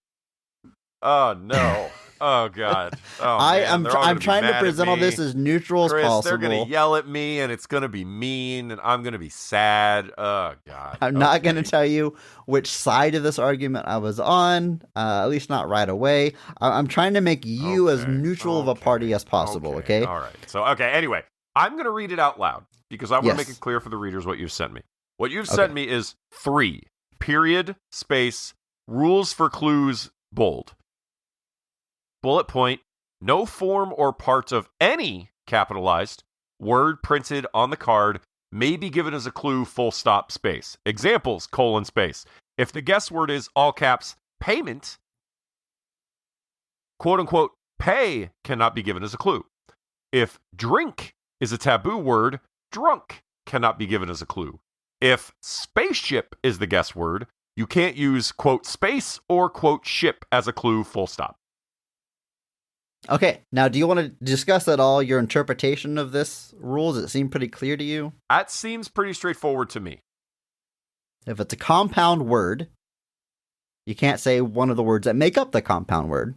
Oh no. Oh god. Oh, I'm trying to present all this as neutral Chris, as possible. They're going to yell at me and it's going to be mean and I'm going to be sad. Oh god. I'm not going to tell you which side of this argument I was on, at least not right away. I'm trying to make you as neutral of a party as possible, okay? All right. So, anyway, I'm going to read it out loud because I want to Yes. make it clear for the readers what you've sent me. What you've sent me is 3, period, space, rules for clues, bold. Bullet point, no form or part of any capitalized word printed on the card may be given as a clue, full stop, space. Examples, : space. If the guess word is all caps payment, quote unquote, pay cannot be given as a clue. If drink is a taboo word, drunk cannot be given as a clue. If spaceship is the guess word, you can't use quote space or quote ship as a clue, full stop. Okay, now do you want to discuss at all your interpretation of this rule? Does it seem pretty clear to you? That seems pretty straightforward to me. If it's a compound word, you can't say one of the words that make up the compound word.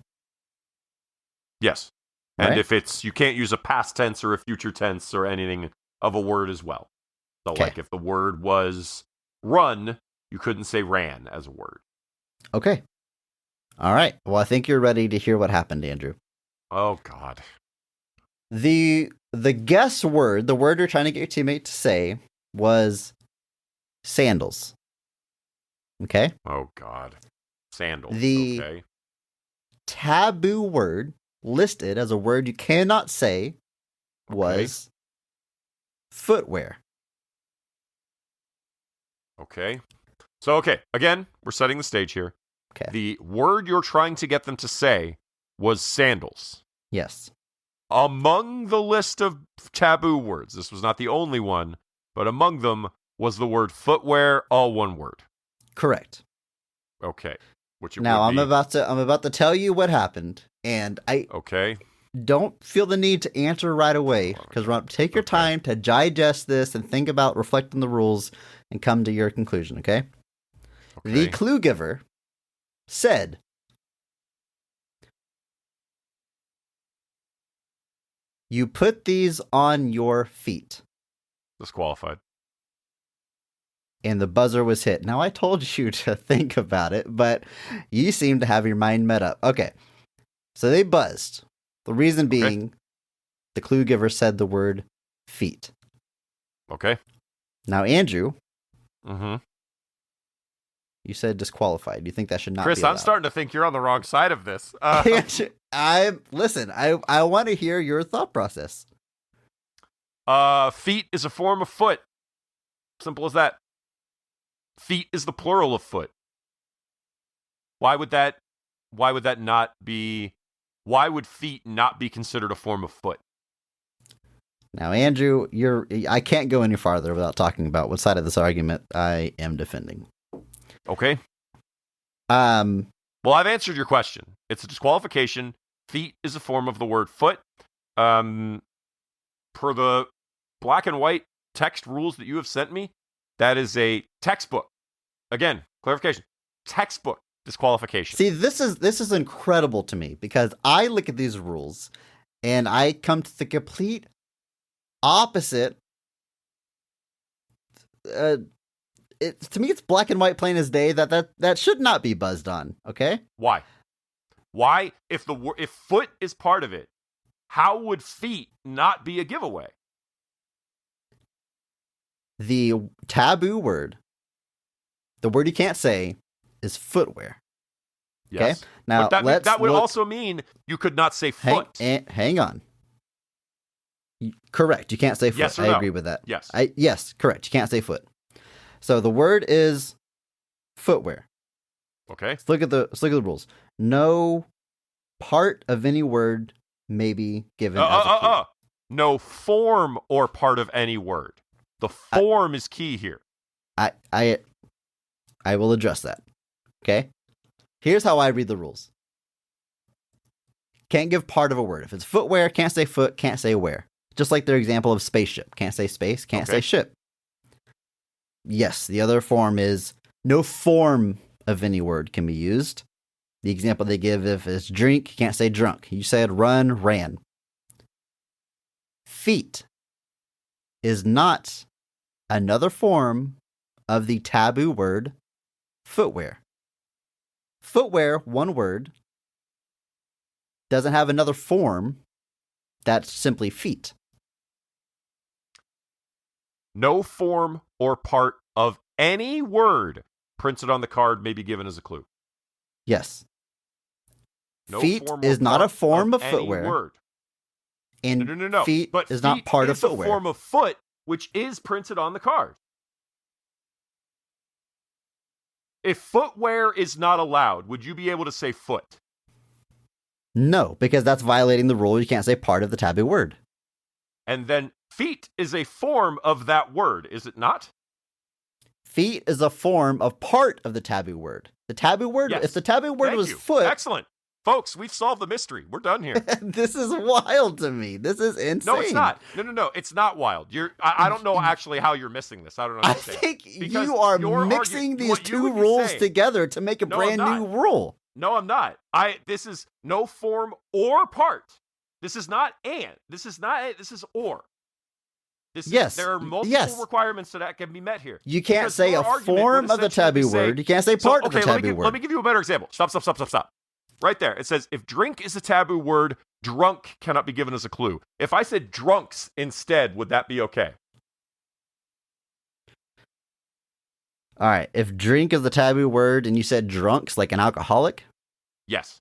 Yes. And Right. if it's, you can't use a past tense or a future tense or anything of a word as well. So like if the word was run, you couldn't say ran as a word. Okay. All right. Well, I think you're ready to hear what happened, Andrew. Oh, God. The guess word, the word you're trying to get your teammate to say, was sandals. Okay? Oh, God. Sandals. The- Okay. Taboo word listed as a word you cannot say was footwear. Okay. So, again, we're setting the stage here. Okay. The word you're trying to get them to say was sandals. Yes. Among the list of taboo words, this was not the only one, but among them was the word footwear, all one word. Correct. Okay. Which it Now would I'm be. about to tell you what happened, and I Okay. don't feel the need to answer right away because take your time to digest this and think about, reflect on the rules, and come to your conclusion. Okay. The clue giver said, "You put these on your feet." Disqualified. And the buzzer was hit. Now, I told you to think about it, but you seem to have your mind made up. Okay. So they buzzed. The reason being, the clue giver said the word feet. Okay. Now, Andrew, Mm-hmm. you said disqualified. Do you think that should not Chris, be allowed? I'm starting to think you're on the wrong side of this. I Listen, I want to hear your thought process. Feet is a form of foot. Simple as that. Feet is the plural of foot. Why would feet not be considered a form of foot? Now, Andrew, I can't go any farther without talking about what side of this argument I am defending. Okay. Well, I've answered your question. It's a disqualification. Feet is a form of the word foot. Per the black and white text rules that you have sent me, that is a textbook. Again, clarification. Textbook disqualification. See, this is incredible to me because I look at these rules and I come to the complete opposite. To me, it's black and white, plain as day. That should not be buzzed on. Okay, Why? Why? If foot is part of it, how would feet not be a giveaway? the taboo word, the word you can't say, is footwear. Yes. Okay, now but that would also mean you could not say foot. Hang on. Correct. You can't say foot. Yes or I no? agree with that. Yes. Yes, correct. You can't say foot. So the word is footwear. Okay. Let's look at the rules. No part of any word may be given as a clue. No form or part of any word. The form is key here. I will address that. Okay? Here's how I read the rules. Can't give part of a word. If it's footwear, can't say foot, can't say wear. Just like their example of spaceship. Can't say space, can't say ship. Yes, the other form is no form of any word can be used. The example they give, if it's drink, you can't say drunk. You said run, ran. Feet is not another form of the taboo word footwear. Footwear, one word, doesn't have another form. That's simply feet. No form or part of any word printed on the card may be given as a clue. Yes. No feet form or is not a part form of any footwear. Word. And No. feet But is feet not part of is a footwear. form of foot, which is printed on the card. If footwear is not allowed, would you be able to say foot? No, because that's violating the rule. You can't say part of the taboo word. And then feet is a form of that word, is it not? Feet is a form of part of the taboo word. The taboo word, Yes. if the taboo word Thank was you. foot, Excellent. Folks, we've solved the mystery. We're done here. this is wild to me. This is insane. No, it's not. No. It's not wild. I don't know actually how you're missing this. I don't I understand. think Because you are your mixing these what you two would be rules saying- together to make a No, I'm brand new not. rule. No, I'm not. This is no form or part. This is not and. This is or. Yes, There are multiple yes. requirements that can be met here. You can't Because say your a argument form would of the essentially be taboo saying- word. You can't say part of the taboo word. Let me give you a better example. Stop. Right there. It says, if drink is a taboo word, drunk cannot be given as a clue. If I said drunks instead, would that be okay? All right. If drink is the taboo word and you said drunks, like an alcoholic, Yes.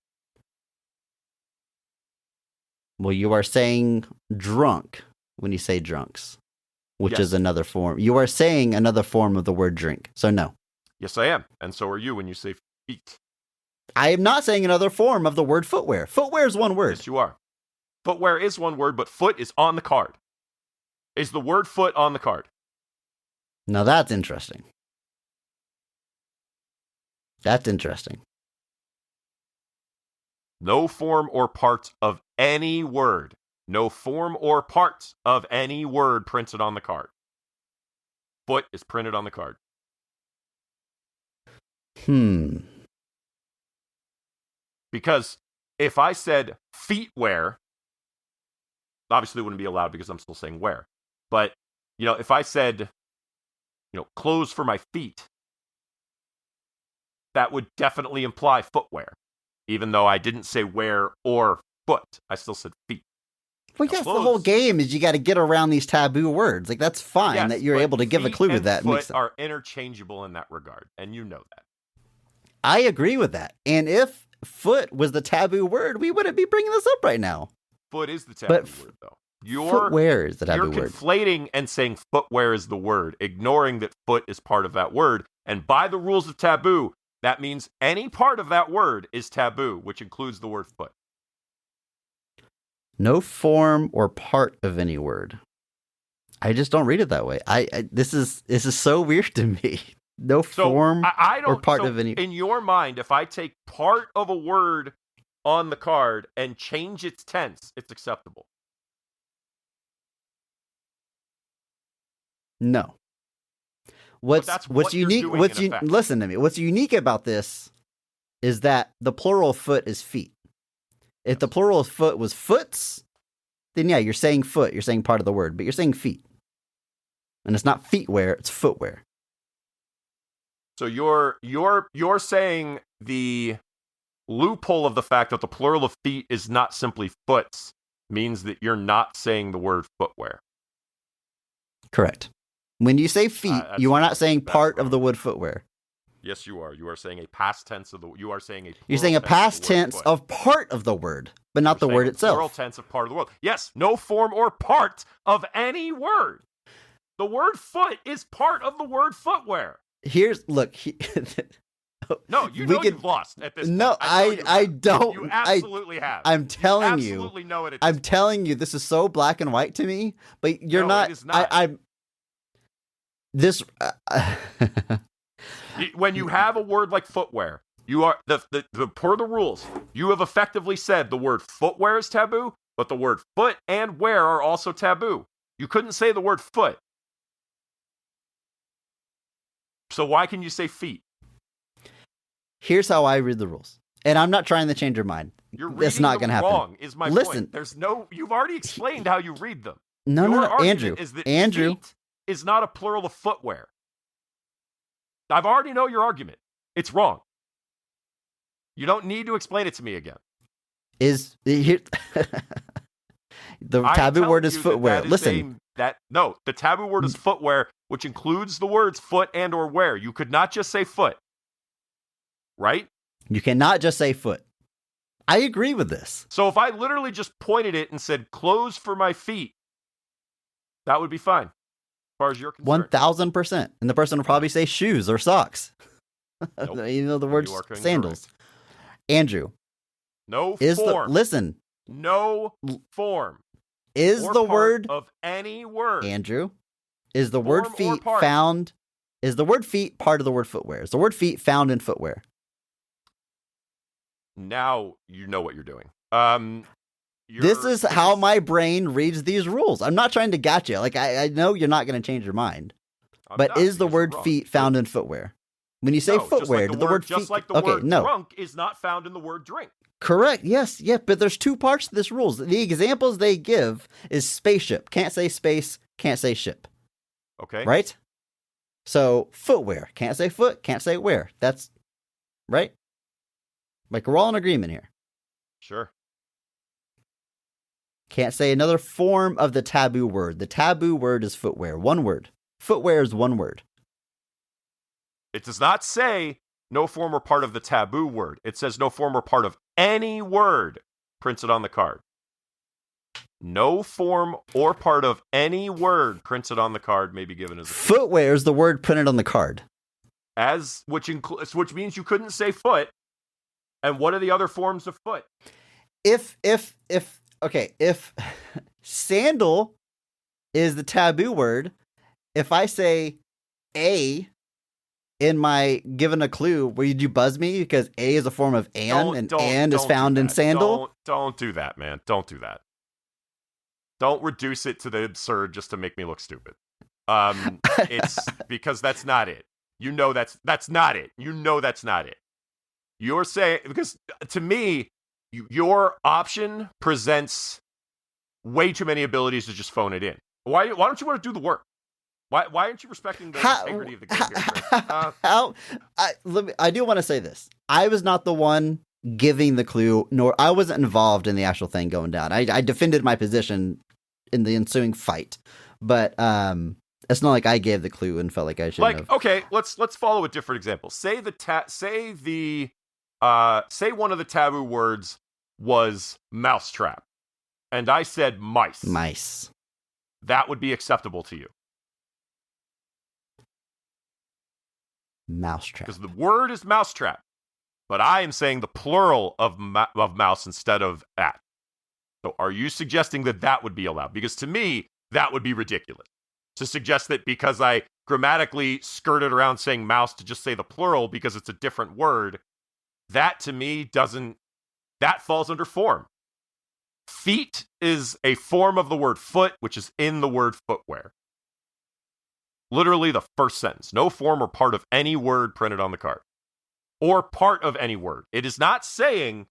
well, you are saying drunk when you say drunks, which Yes. is another form. You are saying another form of the word drink. So no. Yes, I am. And so are you when you say feet. I am not saying another form of the word footwear. Footwear is one word. Yes, you are. Footwear is one word, but foot is on the card. Is the word foot on the card? Now that's interesting. That's interesting. No form or part of any word. No form or part of any word printed on the card. Foot is printed on the card. Because if I said feet wear, obviously it wouldn't be allowed because I'm still saying wear. But, if I said, clothes for my feet, that would definitely imply footwear. Even though I didn't say wear or foot, I still said feet. Well, yes, the whole game is you got to get around these taboo words. Like, that's fine Yes, that you're but able to give a feet clue to and that. Foot are interchangeable in that regard, and you know that. I agree with that. And if foot was the taboo word, we wouldn't be bringing this up right now. Foot is the taboo word, though. Footwear is the taboo You're word. conflating and saying footwear is the word, ignoring that foot is part of that word. And by the rules of taboo, that means any part of that word is taboo, which includes the word foot. No form or part of any word. I just don't read it that way. This is so weird to me. No form I don't, or part so of any. In your mind, if I take part of a word on the card and change its tense, it's acceptable. No. What's unique? Listen to me. What's unique about this is that the plural of foot is feet. If the plural of foot was foots, then yeah, you're saying foot. You're saying part of the word, but you're saying feet, and it's not feetwear; it's footwear. So you're saying the loophole of the fact that the plural of feet is not simply foots means that you're not saying the word footwear. Correct. When you say feet, you are not saying part of the word footwear. Yes, you are. You are saying a past tense of the. You are saying a. You're saying a past tense of part of the word, but not the word itself. Plural tense of part of the word. Yes, no form or part of any word. The word foot is part of the word footwear. No, you've lost at this point. No, I don't. You absolutely have. I'm telling you. Absolutely know it. I'm telling you, this is so black and white to me, but you're not. It is not. I'm. This. When you have a word like footwear, you are the per the rules. You have effectively said the word footwear is taboo, but the word foot and wear are also taboo. You couldn't say the word foot. So why can you say feet? Here's how I read the rules, and I'm not trying to change your mind. It's not going to happen. Wrong is my point. There's no. You've already explained how you read them. No, Andrew. Is that feet is not a plural of footwear. I've already know your argument. It's wrong. You don't need to explain it to me again. The taboo word is footwear. Listen. The taboo word is footwear, which includes the words foot and or wear. You could not just say foot. Right? You cannot just say foot. I agree with this. So if I literally just pointed it and said clothes for my feet, that would be fine. As far as you're concerned. 1,000%. And the person will probably say shoes or socks. Nope. The word sandals. Andrew. No form. Listen. No form. Is the word of any word. Andrew, is the word feet found? Is the word feet part of the word footwear? Is the word feet found in footwear? Now you know what you're doing. This is how my brain reads these rules. I'm not trying to gotcha you. Like I know you're not going to change your mind. But is the word feet found in footwear? When you say footwear, the word feet. Just like the word drunk is not found in the word drink. Correct. Yes. Yeah. But there's two parts to this rules. The examples they give is spaceship. Can't say space. Can't say ship. Okay. Right. So footwear. Can't say foot. Can't say wear. That's right. Like we're all in agreement here. Sure. Can't say another form of the taboo word. The taboo word is footwear. One word. Footwear is one word. It does not say no form or part of the taboo word. It says no form or part of any word printed on the card. No form or part of any word printed on the card may be given as a footwear is the word printed on the card. Which means you couldn't say foot. And what are the other forms of foot? If sandal is the taboo word, if I say a in my given a clue, would you buzz me because a is a form of and is found in sandal? Don't do that, man. Don't do that. Don't reduce it to the absurd just to make me look stupid. It's because that's not it. You know that's not it. You know that's not it. You're saying, because to me, your option presents way too many abilities to just phone it in. Why don't you want to do the work? Why aren't you respecting the integrity of the game? I do want to say this. I was not the one giving the clue, nor I wasn't involved in the actual thing going down. I defended my position in the ensuing fight, but it's not like I gave the clue and felt like I should have. Okay, let's follow a different example. Say the say one of the taboo words was mousetrap, and I said mice. Mice. That would be acceptable to you. Mousetrap. Because the word is mousetrap, but I am saying the plural of mouse instead of at. So are you suggesting that that would be allowed? Because to me, that would be ridiculous. To suggest that because I grammatically skirted around saying mouse to just say the plural because it's a different word, that to me doesn't, that falls under form. Feet is a form of the word foot, which is in the word footwear. Literally the first sentence. No form or part of any word printed on the card. Or part of any word. It is not saying,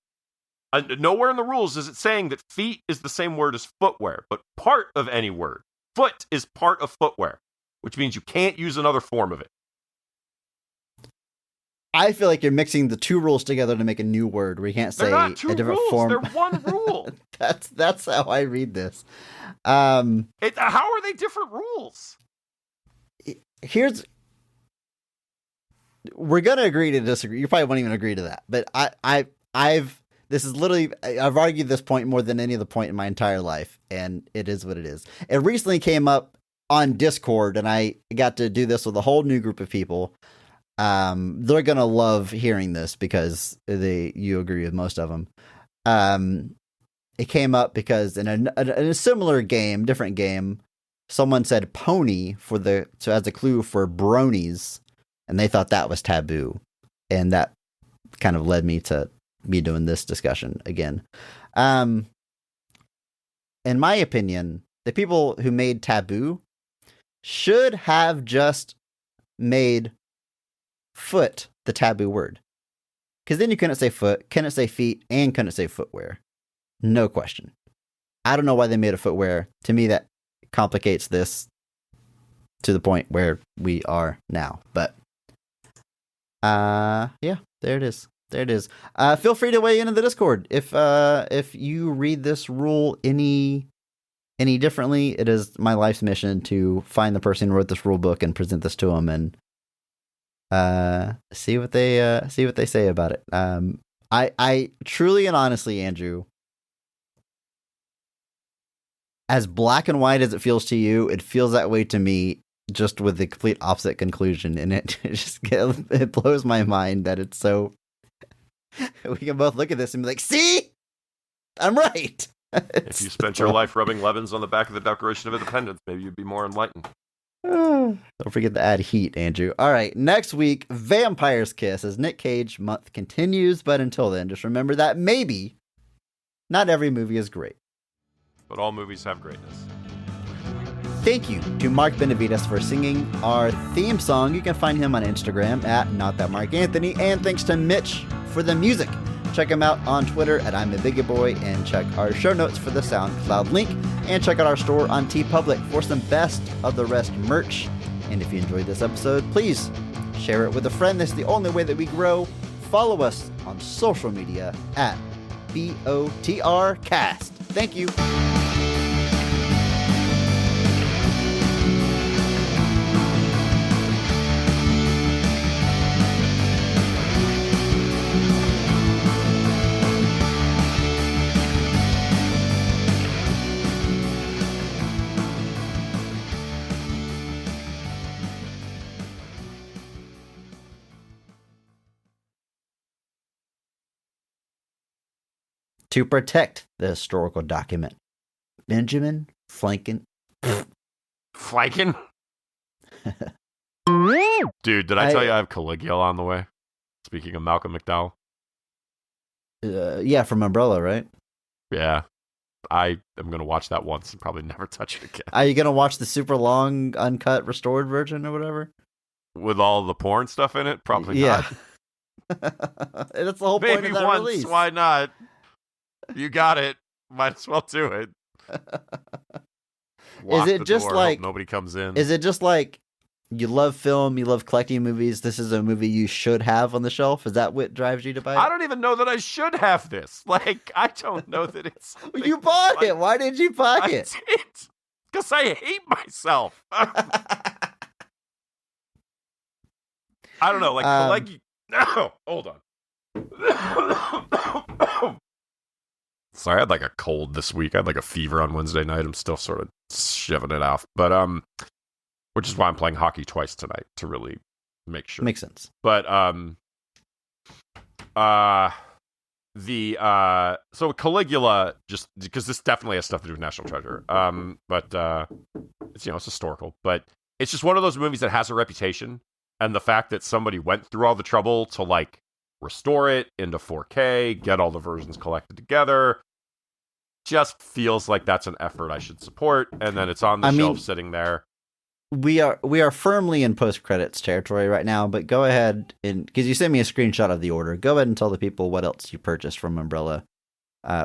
nowhere in the rules is it saying that feet is the same word as footwear, but part of any word. Foot is part of footwear, which means you can't use another form of it. I feel like you're mixing the two rules together to make a new word where you can't say They're not two a different rules. form. They're one rule. That's how I read this. How are they different rules? We're gonna agree to disagree. You probably won't even agree to that, but I've argued this point more than any other point in my entire life, and it is what it is. It recently came up on Discord, and I got to do this with a whole new group of people. They're gonna love hearing this because you agree with most of them. It came up because in a similar game, different game, someone said pony as a clue for bronies, and they thought that was taboo, and that kind of led me to me doing this discussion again. In my opinion, the people who made taboo should have just made foot the taboo word. Because then you couldn't say foot, couldn't say feet, and couldn't say footwear. No question. I don't know why they made it footwear. To me, that complicates this to the point where we are now. But, yeah, there it is. There it is. Feel free to weigh in the Discord. If you read this rule any differently, it is my life's mission to find the person who wrote this rule book and present this to them and see what they say about it. I truly and honestly, Andrew, as black and white as it feels to you, it feels that way to me, just with the complete opposite conclusion. And it blows my mind that it's so. We can both look at this and be like, "See, I'm right." If you spent your life rubbing lemons on the back of the Declaration of Independence, maybe you'd be more enlightened. Don't forget to add heat, Andrew. All right, next week, Vampire's Kiss as Nic Cage month continues. But until then, just remember that maybe not every movie is great. But all movies have greatness. Thank you to Mark Benavides for singing our theme song. You can find him on Instagram at NotThatMarkAnthony. And thanks to Mitch for the music. Check him out on Twitter at I'm a Biggie Boy, and check our show notes for the SoundCloud link, and check out our store on TeePublic for some Best of the Rest merch. And if you enjoyed this episode, please share it with a friend. That's the only way that we grow. Follow us on social media at BOTRcast. Thank you. To protect the historical document, Benjamin Franklin. Flanking? Dude, did I tell you I have Caligula on the way? Speaking of Malcolm McDowell. Yeah, from Umbrella, right? Yeah. I am going to watch that once and probably never touch it again. Are you going to watch the super long, uncut, restored version or whatever? With all the porn stuff in it? Probably yeah. not. That's the whole point Maybe of that once, release. why not? You got it. Might as well do it. Lock Is it the just door, like hope nobody comes in? Is it just like you love film, you love collecting movies, this is a movie you should have on the shelf? Is that what drives you to buy it? I don't even know that I should have this. Like, I don't know that it's... You bought it. Why did you buy it? I did. Because I hate myself. I don't know. Like, no, hold on. Sorry, I had like a cold this week. I had like a fever on Wednesday night. I'm still sort of shoving it off, but which is why I'm playing hockey twice tonight to really make sure. Makes sense. But so Caligula, just because this definitely has stuff to do with National Treasure. But it's it's historical, but it's just one of those movies that has a reputation, and the fact that somebody went through all the trouble to like restore it into 4K, get all the versions collected together, just feels like that's an effort I should support. And then it's on the shelf sitting there. We are firmly in post credits territory right now, but go ahead and, because you sent me a screenshot of the order, go ahead and tell the people what else you purchased from Umbrella,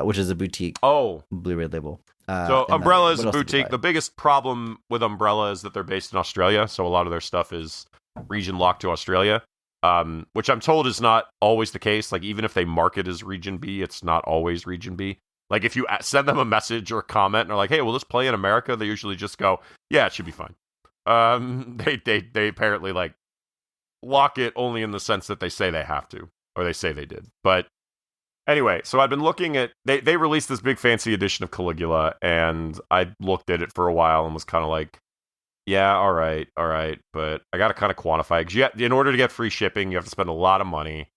which is a boutique Blu-ray label. So Umbrella is a boutique. The biggest problem with Umbrella is that they're based in Australia, so a lot of their stuff is region locked to Australia, which I'm told is not always the case. Like, even if they mark it as region B, it's not always region B. Like, if you send them a message or a comment and are like, hey, will this play in America? They usually just go, yeah, it should be fine. They apparently like lock it only in the sense that they say they have to, or they say they did. But anyway, so I've been looking at, they released this big fancy edition of Caligula, and I looked at it for a while and was kind of like, yeah, all right, but I got to kind of quantify it, because in order to get free shipping, you have to spend a lot of money.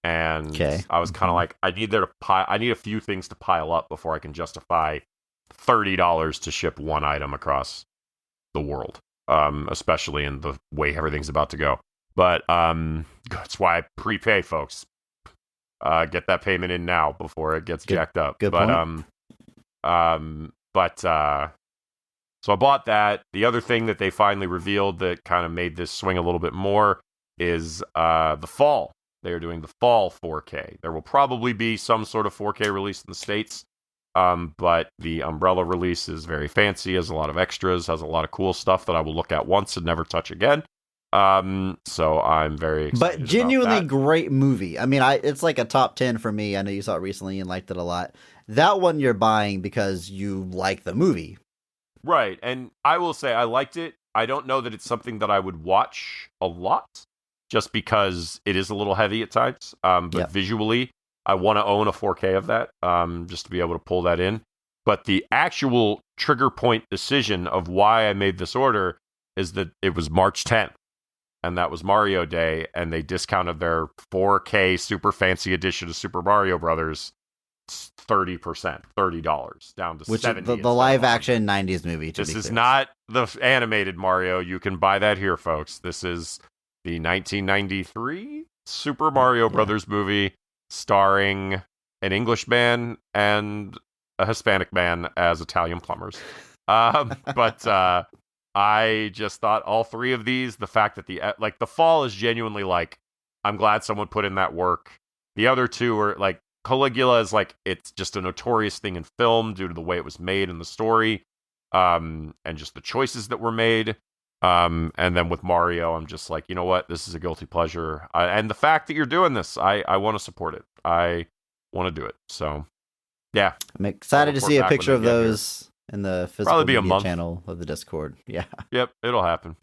And I was kind of like, I need a few things to pile up before I can justify $30 to ship one item across the world, especially in the way everything's about to go. But that's why I prepay, folks. Get that payment in now before it gets jacked up. Good point. So I bought that. The other thing that they finally revealed that kind of made this swing a little bit more is the Fall. They are doing the Fall 4K. There will probably be some sort of 4K release in the States, but the Umbrella release is very fancy, has a lot of extras, has a lot of cool stuff that I will look at once and never touch again. So I'm very excited. But genuinely about that. Great movie. I mean, it's like a top 10 for me. I know you saw it recently and liked it a lot. That one you're buying because you like the movie. Right, and I will say I liked it. I don't know that it's something that I would watch a lot, just because it is a little heavy at times. But visually, I want to own a 4K of that, just to be able to pull that in. But the actual trigger point decision of why I made this order is that it was March 10th, and that was Mario Day, and they discounted their 4K super fancy edition of Super Mario Brothers 30%, $30 down to which $70. The live action 90s movie. This is not the animated Mario. You can buy that here, folks. This is the 1993 Super Mario Brothers movie, starring an English man and a Hispanic man as Italian plumbers. But I just thought all three of these, the fact that the Fall is genuinely like, I'm glad someone put in that work. The other two are like, Caligula is like, it's just a notorious thing in film due to the way it was made and the story, and just the choices that were made. And then with Mario, I'm just like, you know what? This is a guilty pleasure. And the fact that you're doing this, I want to support it. I want to do it. So, yeah. I'm excited to see a picture of those in the physical Probably be a media month. channel of the Discord. Yeah. Yep, it'll happen.